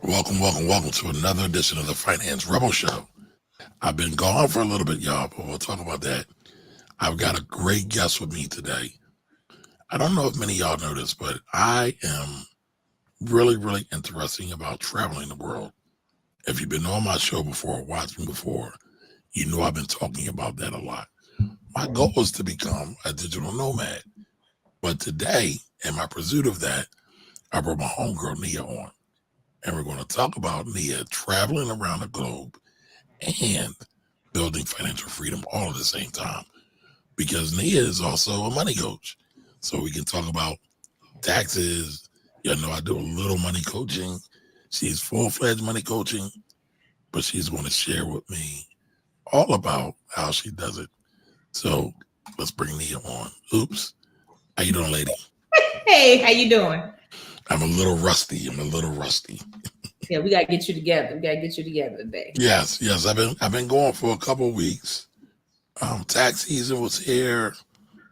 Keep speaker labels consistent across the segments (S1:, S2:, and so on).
S1: Welcome to another edition of the Finance Rebel Show. I've been gone for a little bit, y'all, but we'll talk about that. I've got a great guest with me today. I don't know if many of y'all know this, but I am really interested about traveling the world. If you've been on my show before, watched me before, you know I've been talking about that a lot. My goal is to become a digital nomad. But today, in my pursuit of that, I brought my homegirl Nia on. And we're going to talk about Nia traveling around the globe and building financial freedom all at the same time. Because Nia is also a money coach. So we can talk about taxes. You know, I do a little money coaching. She's full-fledged money coaching, but she's going to share with me all about how she does it. So let's bring Nia on. Oops. How you doing, lady?
S2: Hey, how you doing?
S1: I'm a little rusty.
S2: Yeah, we gotta get you together. We gotta get you together today.
S1: Yes. I've been going for a couple of weeks. Tax season was here.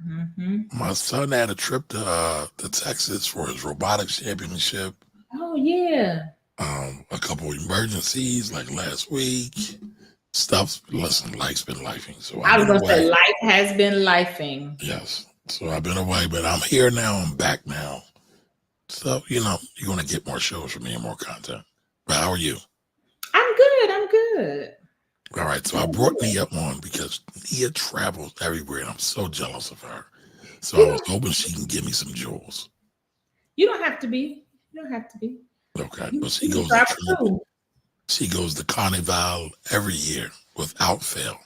S2: Mm-hmm.
S1: My son had a trip to Texas for his robotics championship.
S2: Oh yeah.
S1: A couple of emergencies like last week. Listen, life's been lifing. So
S2: I was gonna say life has been lifing.
S1: Yes. So I've been away, but I'm here now. I'm back now. So, you know, you're going to get more shows from me and more content. But how are you?
S2: I'm good.
S1: All right. So I brought Nia on because Nia travels everywhere and I'm so jealous of her. So I was hoping she can give me some jewels.
S2: You don't have to be.
S1: Okay. But she goes to Carnival every year without fail.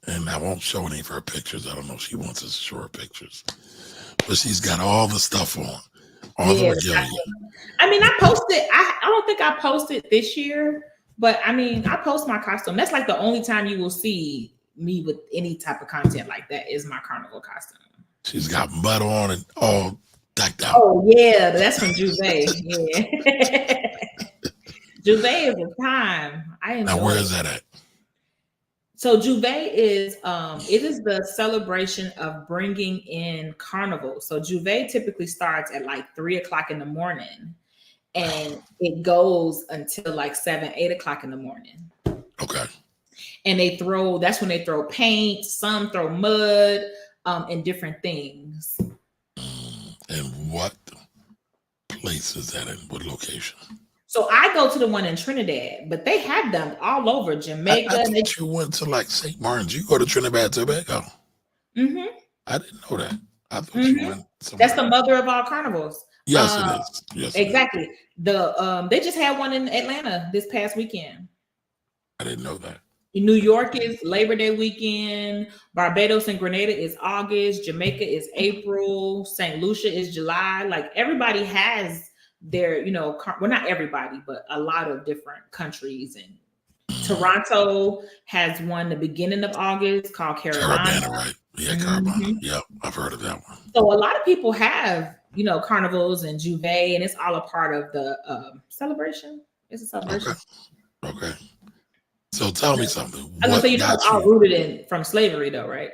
S1: And I won't show any of her pictures. I don't know if she wants us to show her pictures. But she's got all the stuff on. All the regalia.
S2: I mean, I posted. I don't think I posted this year, but I mean, I post my costume. That's like the only time you will see me with any type of content like that is my carnival costume.
S1: She's got mud on and all decked out.
S2: Oh yeah, that's from Juve. Yeah, Juve is a time. I enjoy.
S1: Now where is that at?
S2: So Juve is it is the celebration of bringing in carnival. So Juve typically starts at like 3 o'clock in the morning, and it goes until like 7, 8 o'clock in the morning.
S1: Okay.
S2: And that's when they throw paint. Some throw mud, and different things.
S1: And what place is that in? What location?
S2: So I go to the one in Trinidad, but they have them all over Jamaica.
S1: I thought you went to like St. Martin's. You go to Trinidad, Tobago.
S2: Mm-hmm.
S1: I didn't know that. I thought you went
S2: somewhere. That's the mother of all carnivals.
S1: Yes, it is. Yes,
S2: exactly.
S1: It is.
S2: They just had one in Atlanta this past weekend.
S1: I didn't know that.
S2: New York is Labor Day weekend. Barbados and Grenada is August. Jamaica is April. St. Lucia is July. Like everybody has their, well, not everybody, but a lot of different countries. And Toronto has one the beginning of August called Carolina.
S1: Right? Yeah, Carolina. Yeah, I've heard of that one.
S2: So a lot of people have, carnivals and Juve, and it's all a part of the celebration. It's a celebration.
S1: Okay. So tell me something.
S2: I was gonna say you're all rooted in from slavery, though, right?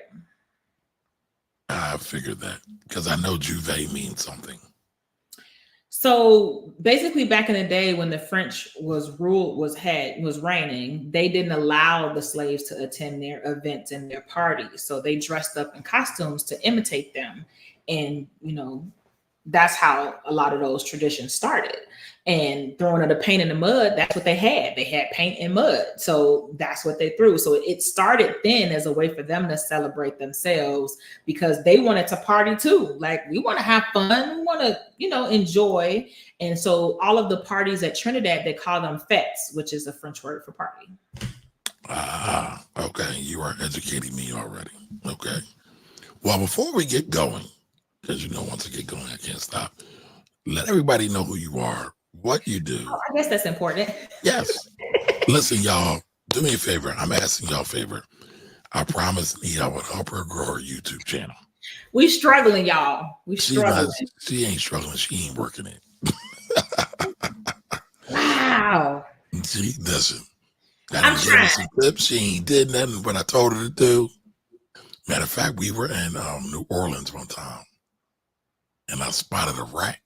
S1: I figured that because I know Juve means something.
S2: So basically, back in the day when the French was reigning, they didn't allow the slaves to attend their events and their parties. So they dressed up in costumes to imitate them, and that's how a lot of those traditions started. And throwing the paint in the mud, that's what they had. They had paint and mud. So that's what they threw. So it started then as a way for them to celebrate themselves because they wanted to party too. Like we want to have fun. We want to, enjoy. And so all of the parties at Trinidad, they call them fêtes, which is a French word for party.
S1: Okay. You are educating me already. Okay. Well, before we get going, because once I get going, I can't stop. Let everybody know who you are, what you do.
S2: Oh, I guess that's important.
S1: Yes. Listen, y'all, do me a favor. I'm asking y'all a favor. I promise Nia will help her grow her YouTube channel.
S2: We struggling, y'all. Struggling.
S1: She ain't struggling. She ain't working it.
S2: Wow.
S1: She doesn't. I'm trying. Some tips. She ain't did nothing what I told her to do. Matter of fact, we were in New Orleans one time, and I spotted a rat.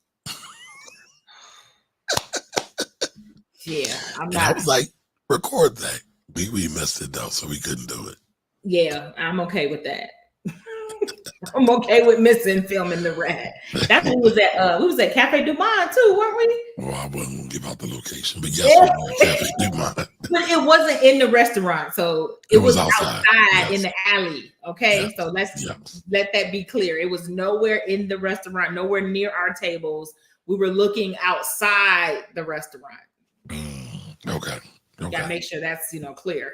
S2: Yeah, I'm
S1: And I
S2: not.
S1: was like, record that. We missed it though, so we couldn't do it.
S2: Yeah, I'm okay with that. I'm okay with missing filming the rat. That's what was at we was at Cafe Du Monde too, weren't we?
S1: Well, I wouldn't give out the location, but yes, we
S2: Yeah.
S1: were at Cafe Du Monde.
S2: But it wasn't in the restaurant, so
S1: It
S2: it
S1: was
S2: was
S1: outside.
S2: outside in
S1: Yes.
S2: the alley. Okay,
S1: Yes.
S2: so let's
S1: Yes.
S2: let that be clear. It was nowhere in the restaurant, nowhere near our tables. We were looking outside the restaurant.
S1: Okay.
S2: You gotta make sure that's clear.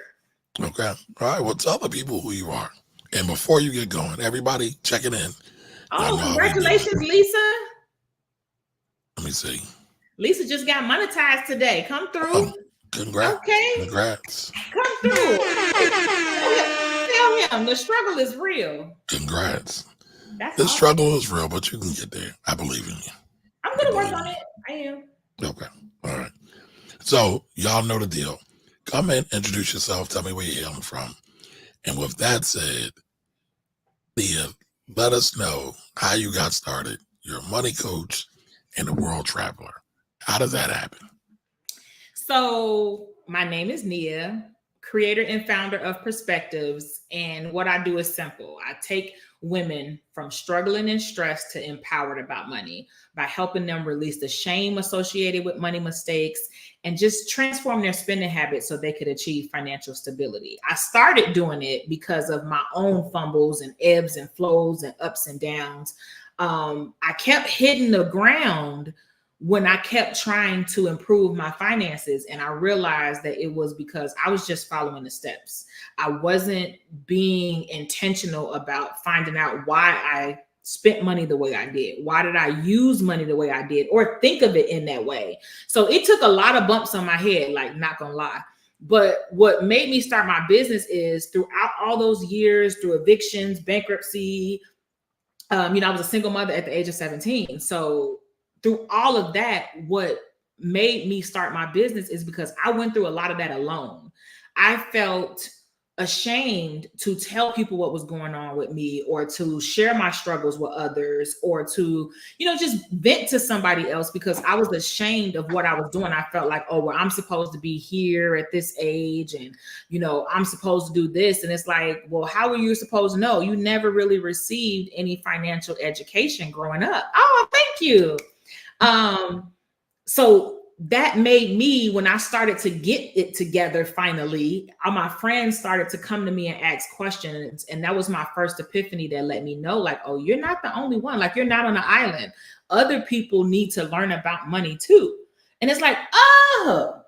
S1: Okay. All right. Well, tell the people who you are. And before you get going, everybody check it in.
S2: Oh, congratulations, Lisa.
S1: Let me see.
S2: Lisa just got monetized today. Come through.
S1: Oh, congrats.
S2: Okay.
S1: Congrats.
S2: Come through. Tell him the struggle is real.
S1: Congrats.
S2: That's
S1: the
S2: awesome.
S1: struggle is real, but you can get there. I believe in you.
S2: I'm gonna work on it. I am.
S1: Okay. All right. So y'all know the deal. Come in, introduce yourself, tell me where you're hailing from. And with that said, Nia, let us know how you got started. You're a money coach and a world traveler. How does that happen?
S2: So my name is Nia, creator and founder of Perspectives. And what I do is simple. I take women from struggling and stress to empowered about money by helping them release the shame associated with money mistakes and just transform their spending habits so they could achieve financial stability. I started doing it because of my own fumbles and ebbs and flows and ups and downs. I kept hitting the ground when I kept trying to improve my finances, and I realized that it was because I was just following the steps. I wasn't being intentional about finding out why I spent money the way I did. Why did I use money the way I did or think of it in that way? So it took a lot of bumps on my head, like not gonna lie. But what made me start my business is throughout all those years, through evictions, bankruptcy, I was a single mother at the age of 17. So through all of that, what made me start my business is because I went through a lot of that alone. I felt ashamed to tell people what was going on with me or to share my struggles with others or to, just vent to somebody else because I was ashamed of what I was doing. I felt like, oh, well, I'm supposed to be here at this age and, I'm supposed to do this. And it's like, well, how are you supposed to know? You never really received any financial education growing up. Oh, thank you. So that made me, when I started to get it together, finally, all my friends started to come to me and ask questions. And that was my first epiphany that let me know, like, oh, you're not the only one. Like, you're not on an island. Other people need to learn about money too. And it's like, oh,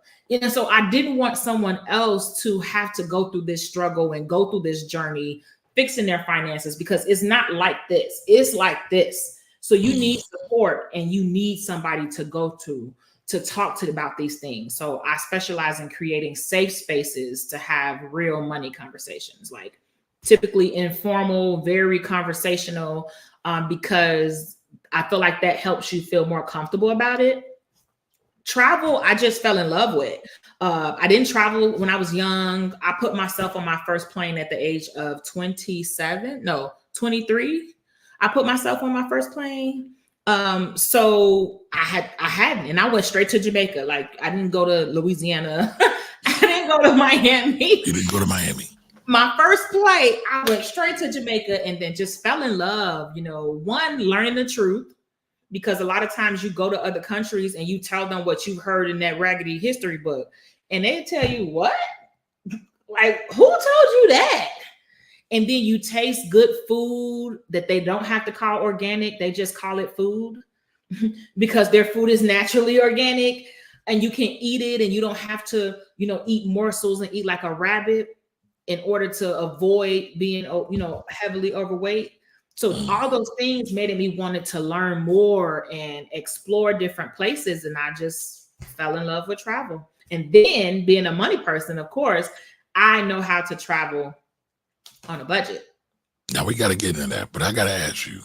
S2: so I didn't want someone else to have to go through this struggle and go through this journey fixing their finances because it's not like this. It's like this. So you need support and you need somebody to go to talk to about these things. So I specialize in creating safe spaces to have real money conversations, like typically informal, very conversational, because I feel like that helps you feel more comfortable about it. Travel, I just fell in love with. I didn't travel when I was young. I put myself on my first plane at the age of 23. I put myself on my first plane. So I hadn't, and I went straight to Jamaica. Like I didn't go to Louisiana. I didn't go to Miami.
S1: You didn't go to Miami.
S2: My first flight, I went straight to Jamaica and then just fell in love, one, learning the truth, because a lot of times you go to other countries and you tell them what you heard in that raggedy history book and they tell you what? Like, who told you that? And then you taste good food that they don't have to call organic. They just call it food because their food is naturally organic and you can eat it and you don't have to, eat morsels and eat like a rabbit in order to avoid being, heavily overweight. So all those things made me wanted to learn more and explore different places. And I just fell in love with travel. And then being a money person, of course, I know how to travel on a budget.
S1: Now we got to get into that, but I got to ask you,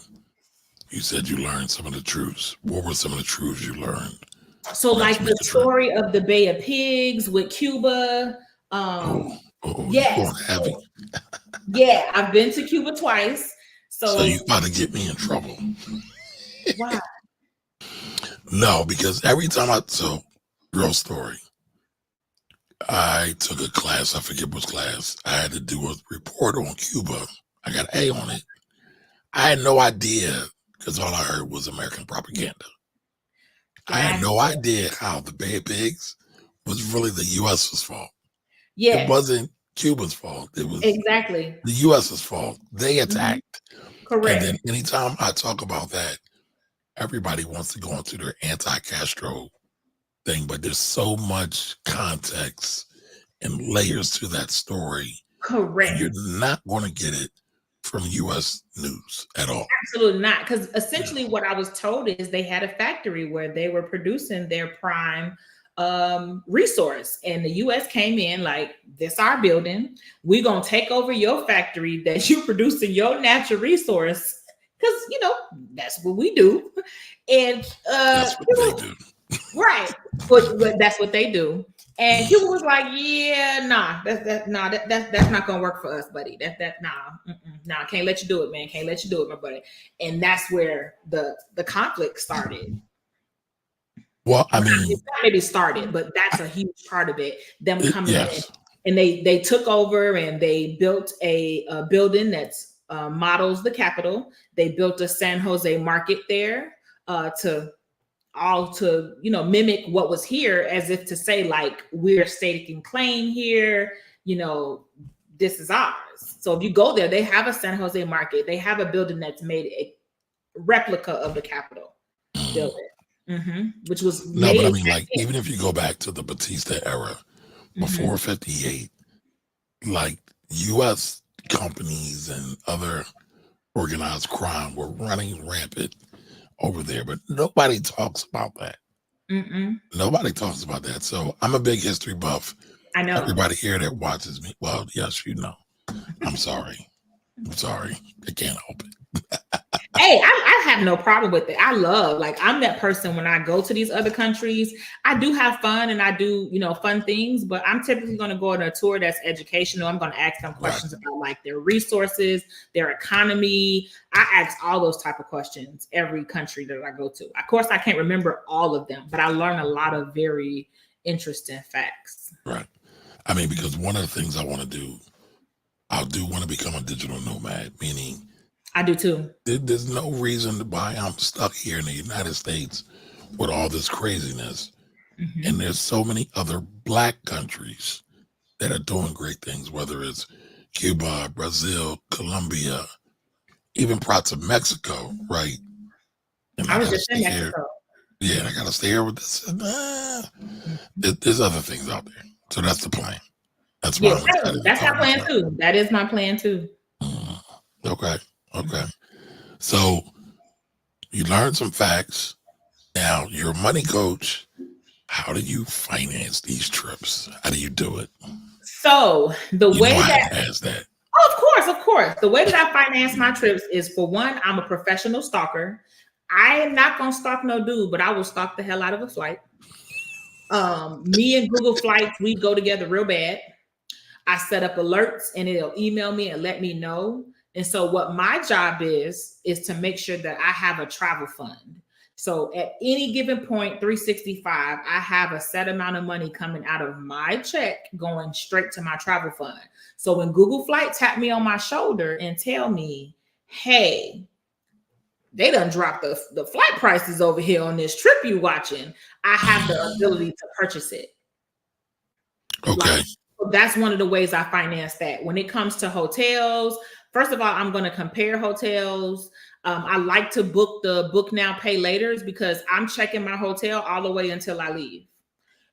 S1: you said you learned some of the truths. What were some of the truths you learned?
S2: So like the story of the Bay of Pigs with Cuba.
S1: Yes. Heavy.
S2: Yeah, I've been to Cuba twice. So
S1: you about to get me in trouble.
S2: Why?
S1: No, because every time real story. I took a class, I forget which class. I had to do a report on Cuba. I got an A on it. I had no idea because all I heard was American propaganda. I had no idea how the Bay of Pigs was really the U.S.'s fault. It
S2: Yes,
S1: wasn't Cuba's fault. It was
S2: exactly.
S1: the U.S.'s fault. They attacked. And then
S2: Correct.
S1: anytime I talk about that, everybody wants to go into their anti-Castro thing, but there's so much context and layers to that story, and
S2: Correct.
S1: you're not going to get it from U.S. news at all.
S2: Absolutely not. Because
S1: Yeah.
S2: essentially, what I was told is they had a factory where they were producing their prime resource, and the U.S. came in like, "This our building. We're gonna take over your factory that you producing your natural resource." Because that's what we do, and
S1: That's what they do.
S2: right, but that's what they do. And Cuba was like, "Yeah, nah, that's not gonna work for us, buddy. Nah, can't let you do it, man. Can't let you do it, my buddy." And that's where the conflict started.
S1: Well, I mean,
S2: It's not maybe started, but that's a huge part of it. Them coming in,
S1: yes.
S2: and they took over and they built a building that's models the Capitol. They built a San Jose market there to mimic what was here, as if to say like, we're staking claim here, this is ours. So if you go there, they have a San Jose market. They have a building that's made a replica of the Capitol building, which was
S1: No, but I
S2: made
S1: mean, like, even if you go back to the Batista era before 58, like U.S. companies and other organized crime were running rampant over there, but nobody talks about that. Nobody talks about that. So I'm a big history buff.
S2: I know.
S1: Everybody here that watches me, well, yes, I'm sorry. I'm sorry. I can't help it.
S2: Hey, I have no problem with it. I'm that person when I go to these other countries. I do have fun and I do, fun things, but I'm typically going to go on a tour that's educational. I'm going to ask them questions about like their resources, their economy. I ask all those type of questions every country that I go to. Of course, I can't remember all of them, but I learn a lot of very interesting facts.
S1: Right. I mean, because one of the things I want to do, I do want to become a digital nomad, meaning
S2: I do too.
S1: there's no reason why I'm stuck here in the United States with all this craziness. And there's so many other Black countries that are doing great things, whether it's Cuba, Brazil, Colombia, even parts of Mexico, right? And
S2: I was
S1: gotta
S2: just in
S1: stay here.
S2: Mexico.
S1: Yeah, I gotta stay here with this. And, there's other things out there. So that's the plan. That's why I'm excited.
S2: That's my plan too. That is my plan too.
S1: Okay. Okay. So you learned some facts. Now you're a money coach. How do you finance these trips? How do you do it?
S2: So the way
S1: I
S2: that,
S1: have to ask that.
S2: of course, the way that I finance my trips is, for one, I'm a professional stalker. I am not gonna stalk no dude, but I will stalk the hell out of a flight. Me and Google Flights, we go together real bad. I set up alerts and it'll email me and let me know. And so what my job is to make sure that I have a travel fund. So at any given point, 365, I have a set amount of money coming out of my check going straight to my travel fund. So when Google Flight tap me on my shoulder and tell me, hey, they done dropped the flight prices over here on this trip you watching, I have the ability to purchase it.
S1: Okay.
S2: So that's one of the ways I finance that. When it comes to hotels, first of all, I'm going to compare hotels. I like to book the book now, pay laters, because I'm checking my hotel all the way until I leave.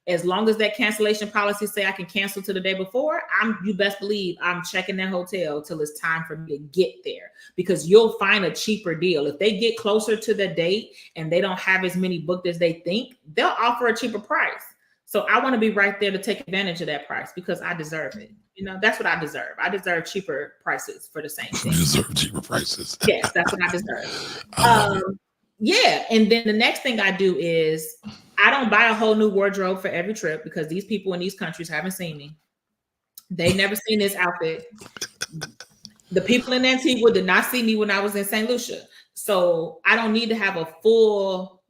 S2: As long as that cancellation policy say I can cancel to the day before, you best believe I'm checking that hotel till it's time for me to get there, because you'll find a cheaper deal. If they get closer to the date and they don't have as many booked as they think, they'll offer a cheaper price. So I want to be right there to take advantage of that price because I deserve it. That's what I deserve. I deserve cheaper prices for the same thing.
S1: You deserve cheaper prices.
S2: Yes, that's what I deserve. Yeah. And then the next thing I do is I don't buy a whole new wardrobe for every trip, because these people in these countries haven't seen me. They never seen this outfit. The people in Antigua did not see me when I was in St. Lucia. So I don't need to have a full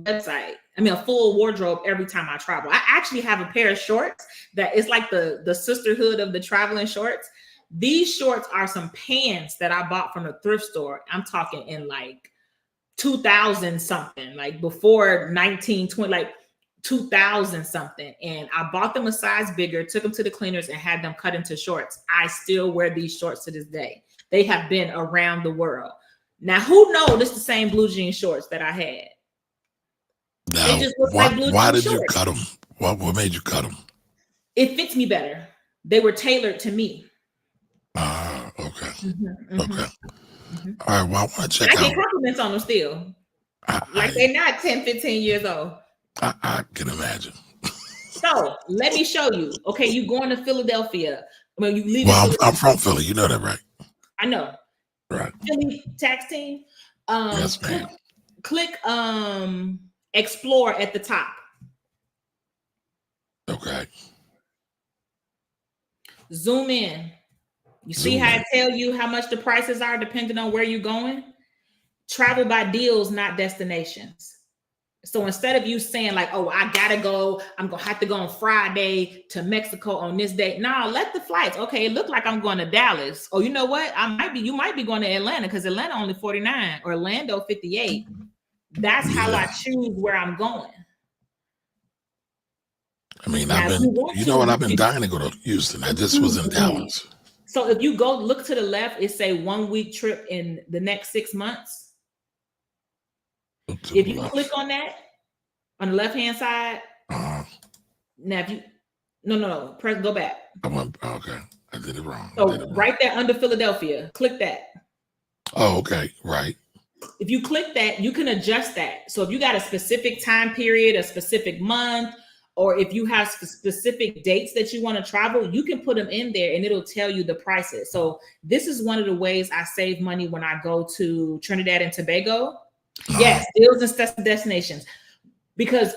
S2: website. I mean, a full wardrobe every time I travel. I actually have a pair of shorts that is like the sisterhood of the traveling shorts. These shorts are some pants that I bought from the thrift store. I'm talking in like 2000 something, like before 1920, like 2000 something. And I bought them a size bigger, took them to the cleaners and had them cut into shorts. I still wear these shorts to this day. They have been around the world. Now, who knows this is the same blue jean shorts that I had? They
S1: Now,
S2: just look like blue
S1: why
S2: jean
S1: did you
S2: shorts.
S1: cut them? What made you cut them?
S2: It fits me better. They were tailored to me.
S1: Okay.
S2: Mm-hmm, mm-hmm,
S1: Okay.
S2: mm-hmm.
S1: All right. Well, I want to check
S2: I
S1: out.
S2: get compliments on them still. Like they're not 10, 15 years old.
S1: I can imagine.
S2: So let me show you. Okay, you going to Philadelphia. Well, you leave.
S1: Well, I'm from Philly. You know that, right?
S2: I know.
S1: Right.
S2: Philly tax team.
S1: Yes, ma'am.
S2: Click explore at the top.
S1: Okay.
S2: Zoom in. You see how I tell you how much the prices are depending on where you're going? Travel by deals, not destinations. So instead of you saying like, oh, I gotta go, I'm gonna have to go on Friday to Mexico on this date. No, let the flights. Okay, it looked like I'm going to Dallas. Oh, you know what? You might be going to Atlanta because Atlanta only 49, Orlando 58. That's how I choose where I'm going.
S1: I mean, I've been dying to go to Houston. I just was in Dallas.
S2: So if you go look to the left, it say 1 week trip in the next 6 months. If you click on that on the left hand side, now if you no, press go back.
S1: Okay, I did it wrong.
S2: So right there under Philadelphia, click that.
S1: Oh, okay, right.
S2: If you click that, you can adjust that. So if you got a specific time period, a specific month, or if you have specific dates that you want to travel, you can put them in there and it'll tell you the prices. So this is one of the ways I save money when I go to Trinidad and Tobago. Yes, deals and destinations, because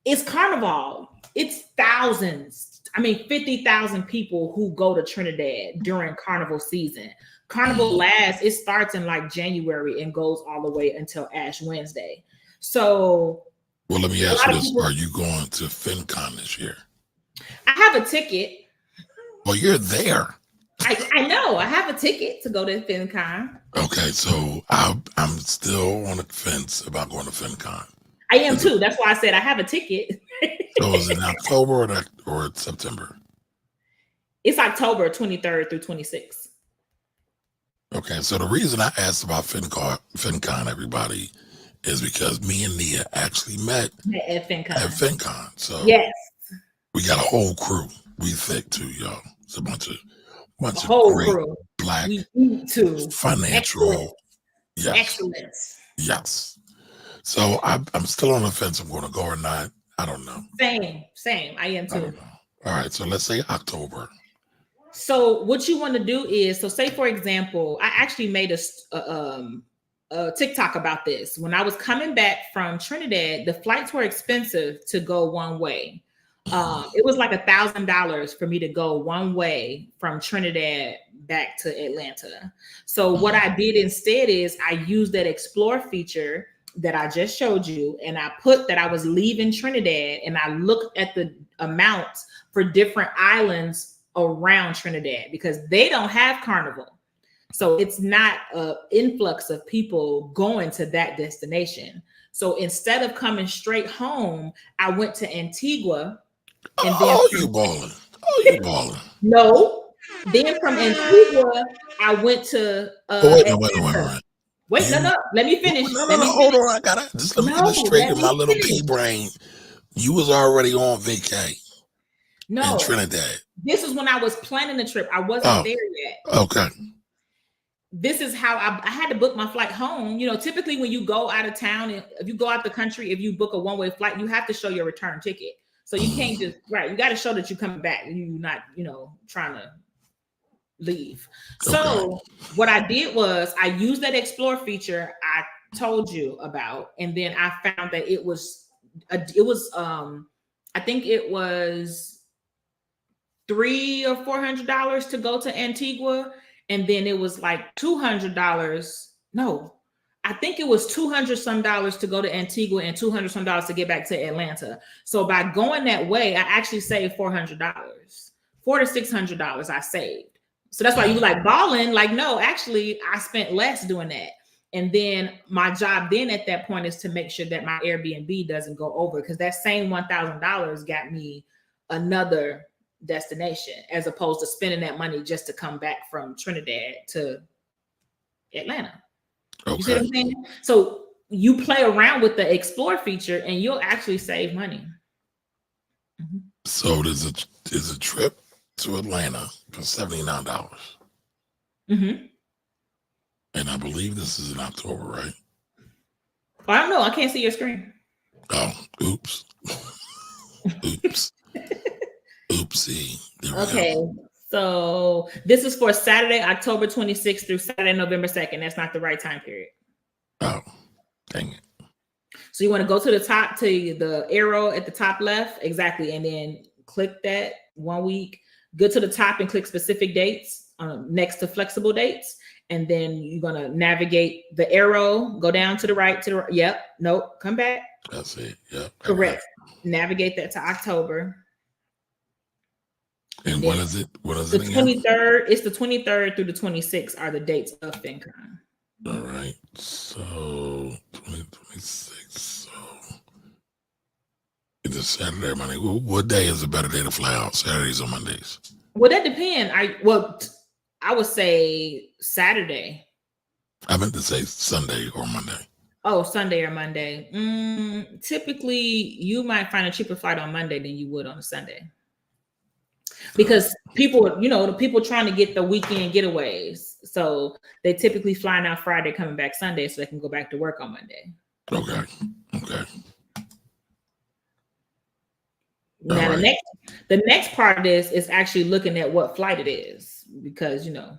S2: it's Carnival. It's thousands. I mean, 50,000 people who go to Trinidad during Carnival season. Carnival it starts in like January and goes all the way until Ash Wednesday. So,
S1: well, let me ask you this. Are you going to FinCon this year?
S2: I have a ticket.
S1: Well, you're there.
S2: I know. I have a ticket to go to FinCon.
S1: Okay, so I'm still on the fence about going to FinCon.
S2: I am too. That's why I said I have a ticket.
S1: So is it October or September?
S2: It's October 23rd through 26th.
S1: Okay, so the reason I asked about FinCon, everybody, is because me and Nia actually met
S2: at FinCon.
S1: So
S2: yes,
S1: we got a whole crew. We thick too, y'all. It's a bunch of great
S2: crew.
S1: Black
S2: financial
S1: financial
S2: excellence.
S1: Yes. So I'm still on the fence. I'm going to go or not. I don't know.
S2: Same. I am too.
S1: All right. So let's say October.
S2: So what you want to do is, so say for example, I actually made a TikTok about this. When I was coming back from Trinidad, the flights were expensive to go one way. It was like $1,000 for me to go one way from Trinidad back to Atlanta. So what I did instead is I used that explore feature that I just showed you, and I put that I was leaving Trinidad, and I looked at the amounts for different islands around Trinidad because they don't have Carnival. So it's not an influx of people going to that destination. So instead of coming straight home, I went to Antigua. And
S1: you balling. You balling.
S2: No. Then from Antigua, I went to Wait, no. Let me finish.
S1: Hold on. I gotta just let me get straight in my little pea brain. You was already on vacay. In Trinidad.
S2: This is when I was planning the trip. I wasn't there yet.
S1: Okay.
S2: This is how I had to book my flight home. You know, typically when you go out of town, if you go out the country, if you book a one-way flight, you have to show your return ticket. So you can't just, you got to show that you're coming back. You're not, trying to leave. Okay. So what I did was I used that explore feature I told you about, and then I found that it was I think it was $300 or $400 to go to Antigua, and then it was like $200. No, I think it was $200 some to go to Antigua and $200 some to get back to Atlanta. So by going that way, I actually saved $400, $400 to $600 I saved. So that's why you like balling. Like, no, actually, I spent less doing that. And then my job then at that point is to make sure that my Airbnb doesn't go over, because that same $1,000 got me another destination, as opposed to spending that money just to come back from Trinidad to Atlanta.
S1: Okay.
S2: You see what I'm saying? So you play around with the explore feature and you'll actually save money. Mm-hmm.
S1: So there's a trip to Atlanta for $79.
S2: Mm-hmm.
S1: And I believe this is in October, right?
S2: I don't know. I can't see your screen.
S1: Oh, oops. Oops. Oopsie.
S2: Okay. Go. So this is for Saturday, October 26th through Saturday, November 2nd. That's not the right time period.
S1: Oh, dang it.
S2: So you want to go to the top, to the arrow at the top left. Exactly. And then click that 1 week. Go to the top and click specific dates next to flexible dates. And then you're going to navigate the arrow, go down to the right, Yep. Nope. Come back.
S1: That's it. Yep.
S2: Correct. Navigate that to October.
S1: And what is it? What is
S2: the
S1: it again?
S2: 23rd. It's the 23rd through the 26th are the dates of FinCon.
S1: All right. So 2026. So it's a Saturday or Monday. What day is a better day to fly out? Saturdays or Mondays?
S2: Well, that depends. I would say Saturday.
S1: I meant to say Sunday or Monday.
S2: Oh, Sunday or Monday. Typically, you might find a cheaper flight on Monday than you would on a Sunday. Because people, the people trying to get the weekend getaways. So they typically flying out Friday, coming back Sunday so they can go back to work on Monday.
S1: Okay.
S2: Now, right. the next part of this is actually looking at what flight it is, because,
S1: Yeah,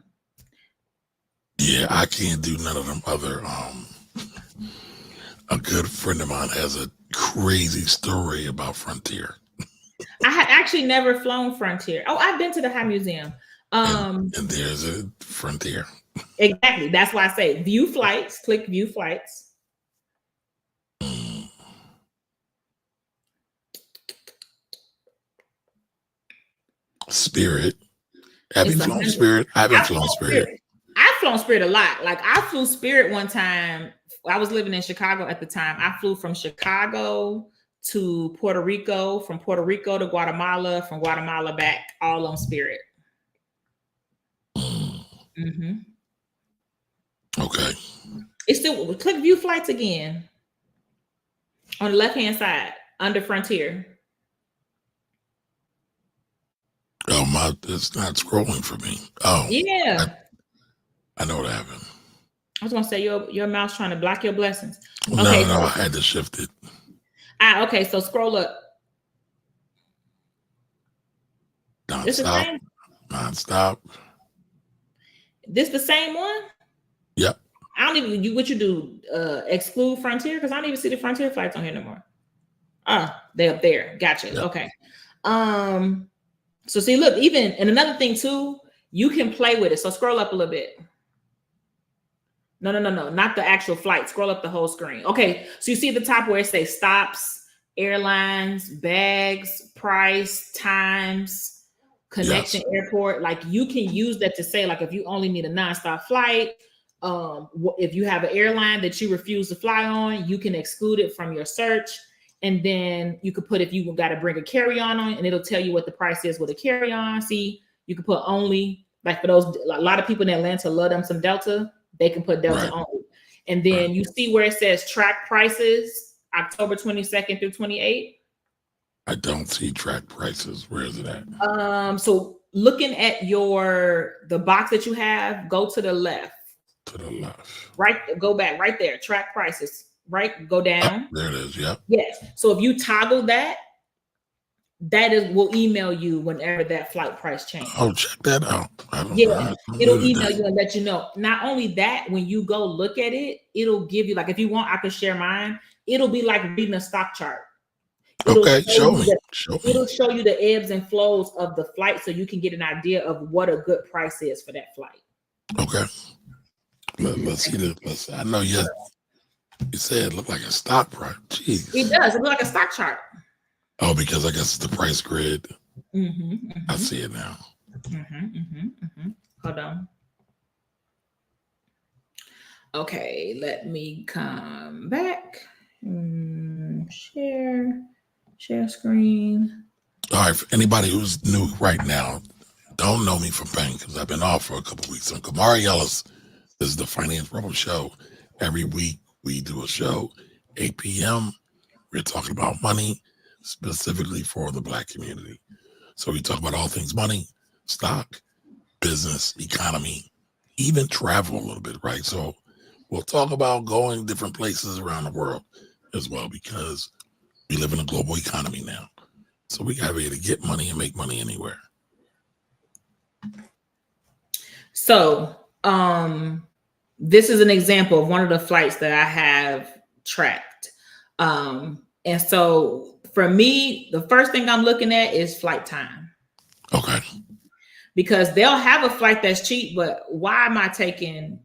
S1: I can't do none of them other. A good friend of mine has a crazy story about Frontier.
S2: I had actually never flown Frontier. Oh, I've been to the High Museum.
S1: And there's a Frontier.
S2: Exactly. That's why I say view flights. Click view flights.
S1: Spirit. Have you flown Spirit? I haven't flown Spirit.
S2: I've flown Spirit a lot. Like, I flew Spirit one time. I was living in Chicago at the time. I flew from Chicago to Puerto Rico, from Puerto Rico to Guatemala, from Guatemala back, all on Spirit. Mm-hmm.
S1: Okay.
S2: It's still, click view flights again on the left-hand side under Frontier.
S1: Oh, it's not scrolling for me. Oh,
S2: yeah.
S1: I know what happened.
S2: I was gonna say your mouse trying to block your blessings.
S1: No,
S2: okay,
S1: no, I had to shift it.
S2: Okay, so scroll up.
S1: Non-stop. Non-stop.
S2: This the same one?
S1: Yep.
S2: I don't even what you do, exclude Frontier, because I don't even see the Frontier flights on here no more. They're up there. Gotcha. Yep. Okay. So see, look, and another thing too, you can play with it. So scroll up a little bit. No, not the actual flight. Scroll up the whole screen. Okay, so you see at the top where it says stops, airlines, bags, price, times, connection, yes. Airport. Like, you can use that to say, like, if you only need a nonstop flight, if you have an airline that you refuse to fly on, you can exclude it from your search. And then you could put, if you got to bring a carry-on on, and it'll tell you what the price is with a carry-on. See, you can put only, like, for those, a lot of people in Atlanta love them some Delta. They can put Delta only. And then you see where it says track prices, October 22nd through 28th.
S1: I don't see track prices. Where is it at?
S2: So looking at the box that you have, go to the left.
S1: To the left.
S2: Right, go back right there. Track prices. Right, go down.
S1: Oh, there it is. Yep.
S2: Yes. So if you toggle that, will email you whenever that flight price changes.
S1: Oh, check that out.
S2: It'll email you and let you know. Not only that, when you go look at it, it'll give you, like, if you want, I can share mine. It'll be like reading a stock chart. Show me. It'll show you the ebbs and flows of the flight, so you can get an idea of what a good price is for that flight.
S1: Okay. Let's see this. I know You said it looked like a stock price.
S2: It
S1: Jeez.
S2: does. It looks like a stock chart.
S1: Oh, because I guess it's the price grid.
S2: Mm-hmm,
S1: I
S2: mm-hmm,
S1: see it now.
S2: Hold on. Okay, let me come back. Share screen.
S1: All right, for anybody who's new right now, don't know me from Pain because I've been off for a couple of weeks. I'm Kamari Ellis. This is the Finance Rebel Show. Every week we do a show, 8 p.m. We're talking about money, specifically for the Black community. So we talk about all things money, stock, business, economy, even travel a little bit, right? So we'll talk about going different places around the world as well because we live in a global economy now. So we got to be able to get money and make money anywhere.
S2: So, this is an example of one of the flights that I have tracked. And so for me, the first thing I'm looking at is flight time.
S1: Okay.
S2: Because they'll have a flight that's cheap, but why am I taking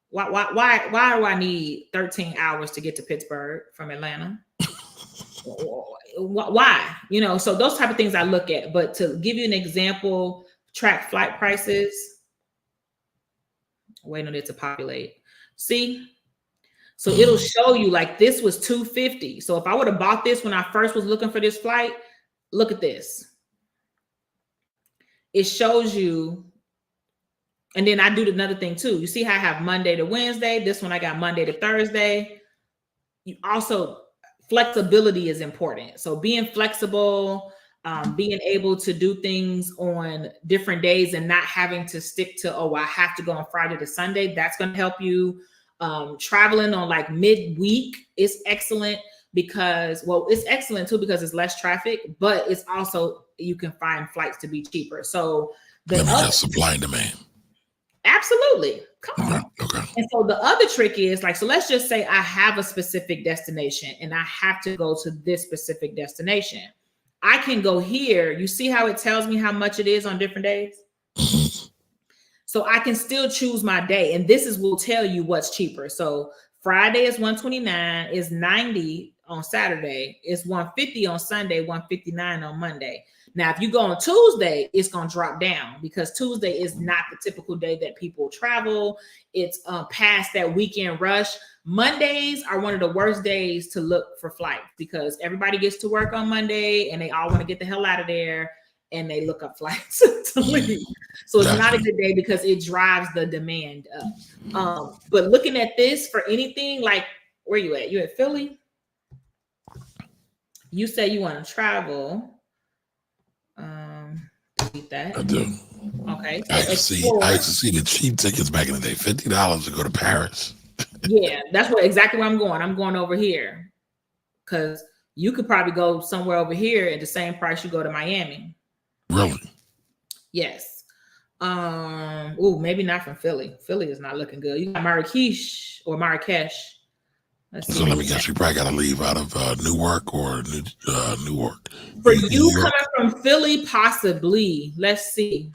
S2: why do I need 13 hours to get to Pittsburgh from Atlanta? Why? You know, so those type of things I look at. But to give you an example, track flight prices. Waiting on it to populate. See? So it'll show you like this was $250. So if I would have bought this when I first was looking for this flight, look at this. It shows you, and then I do another thing too. You see how I have Monday to Wednesday. This one I got Monday to Thursday. You also, flexibility is important. So being flexible, being able to do things on different days and not having to stick to, oh, I have to go on Friday to Sunday. That's going to help you. Traveling on like midweek is excellent because, well, it's excellent too because it's less traffic, but it's also, you can find flights to be cheaper. So
S1: Let me just supply and demand.
S2: Absolutely. Come on.
S1: Okay.
S2: And so the other trick is like, so let's just say I have a specific destination and I have to go to this specific destination. I can go here. You see how it tells me how much it is on different days? So I can still choose my day. And this will tell you what's cheaper. So Friday is $129, is $90 on Saturday, it's $150 on Sunday, $159 on Monday. Now, if you go on Tuesday, it's going to drop down because Tuesday is not the typical day that people travel. It's past that weekend rush. Mondays are one of the worst days to look for flights because everybody gets to work on Monday and they all want to get the hell out of there and they look up flights to leave. So it's not a good day because it drives the demand up. But looking at this for anything, like, where you at? You at Philly? You say you want to travel. Delete that.
S1: I do.
S2: Okay.
S1: I used to see the cheap tickets back in the day, $50 to go to Paris.
S2: Yeah, that's exactly where I'm going. I'm going over here because you could probably go somewhere over here at the same price you go to Miami.
S1: Really?
S2: Yes. Oh, maybe not from Philly. Philly is not looking good. You got Marrakesh.
S1: So let me guess, you probably got to leave out of Newark or Newark.
S2: For you coming from Philly, possibly. Let's see.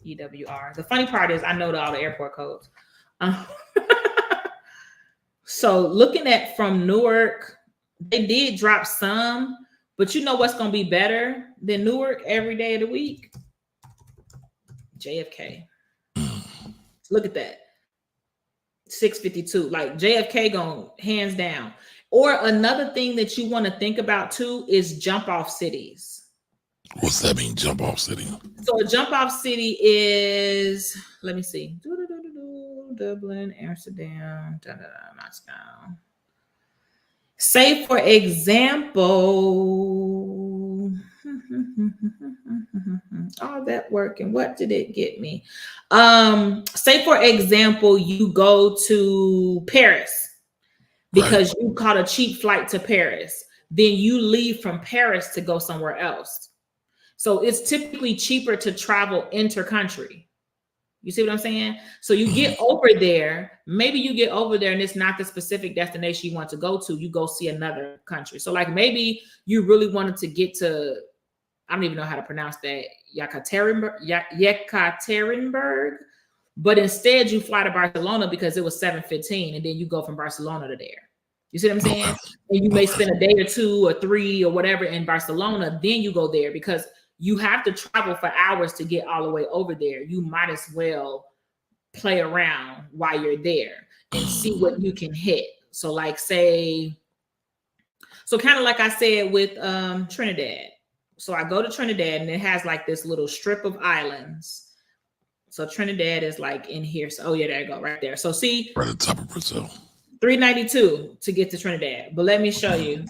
S2: EWR. The funny part is I know all the airport codes. So looking at from Newark, they did drop some, but you know what's going to be better than Newark every day of the week? JFK. Look at that. 652. Like JFK going hands down. Or another thing that you want to think about too is jump off cities.
S1: What's that mean, jump off city?
S2: So a jump off city is, let me see. Dublin, Amsterdam, Moscow. Say for example, all that work and what did it get me? Say for example, you go to Paris because you caught a cheap flight to Paris. Then you leave from Paris to go somewhere else. So it's typically cheaper to travel inter-country. You see what I'm saying? So you get over there, maybe you get over there and it's not the specific destination you want to go to. You go see another country. So like maybe you really wanted to get to, I don't even know how to pronounce that, Yekaterinburg, but instead you fly to Barcelona because it was 7:15, and then you go from Barcelona to there. You see what I'm saying?
S1: Okay.
S2: And you may spend a day or 2 or 3 or whatever in Barcelona, then you go there because you have to travel for hours to get all the way over there. You might as well play around while you're there and see what you can hit. So like say, so kind of like I said with Trinidad. So I go to Trinidad and it has like this little strip of islands. So Trinidad is like in here. So, oh yeah, there you go, right there. So see,
S1: Right at the top of Brazil.
S2: $392 to get to Trinidad. But let me show you.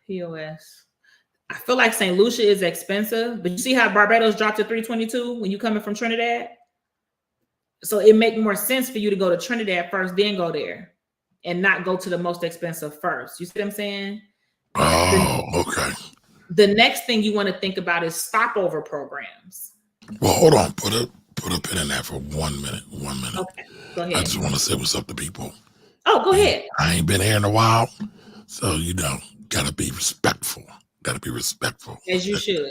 S2: POS. I feel like St. Lucia is expensive, but you see how Barbados dropped to $322 when you coming from Trinidad? So it makes more sense for you to go to Trinidad first, then go there, and not go to the most expensive first. You see what I'm saying?
S1: Oh, okay.
S2: The next thing you want to think about is stopover programs.
S1: Well, hold on. Put a pin in that for 1 minute. 1 minute.
S2: Okay, go ahead.
S1: I just want to say what's up to people.
S2: Oh, go ahead.
S1: I ain't been here in a while, so gotta be respectful. Gotta be respectful.
S2: As you should.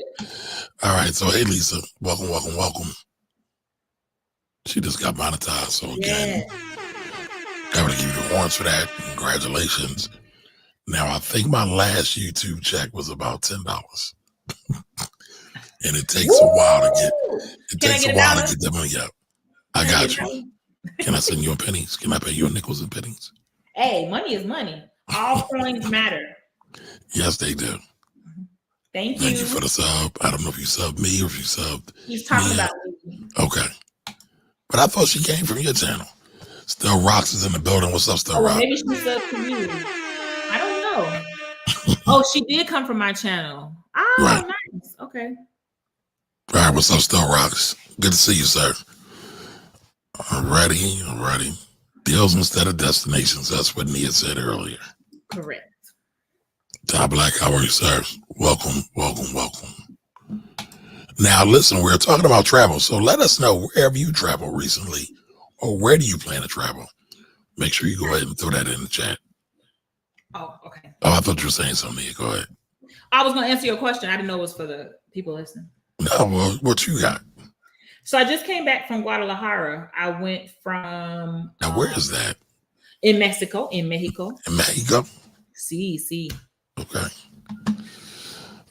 S1: All right. So hey, Lisa, welcome. She just got monetized. So again, I want to give you the horns for that. Congratulations. Now I think my last YouTube check was about $10. And it takes a while to get that money up. I got you. Can I send you in pennies? Can I pay you in nickels and pennies?
S2: Hey, money is money. All coins matter.
S1: Yes, they do.
S2: Thank you.
S1: Thank you for the sub. I don't know if you subbed me or if you subbed.
S2: He's talking about me.
S1: Okay. But I thought she came from your channel. Still Rocks is in the building. What's up, Still Rocks?
S2: Maybe she subbed to you. I don't know. Oh, she did come from my channel. Oh, right. Nice. Okay.
S1: All right, what's up, Still Rocks? Good to see you, sir. Alrighty. Deals instead of destinations. That's what Nia said earlier.
S2: Correct.
S1: Ty Black, how are you, sir? Welcome. Now, listen, we're talking about travel, so let us know wherever you traveled recently, or where do you plan to travel? Make sure you go ahead and throw that in the chat.
S2: Oh, okay.
S1: Oh, I thought you were saying something. Go ahead.
S2: I was going to answer your question. I didn't know it was for the people listening.
S1: No, well, what you got?
S2: So I just came back from Guadalajara. I went from...
S1: Now, where is that?
S2: In Mexico. In Mexico.
S1: Sí. Okay.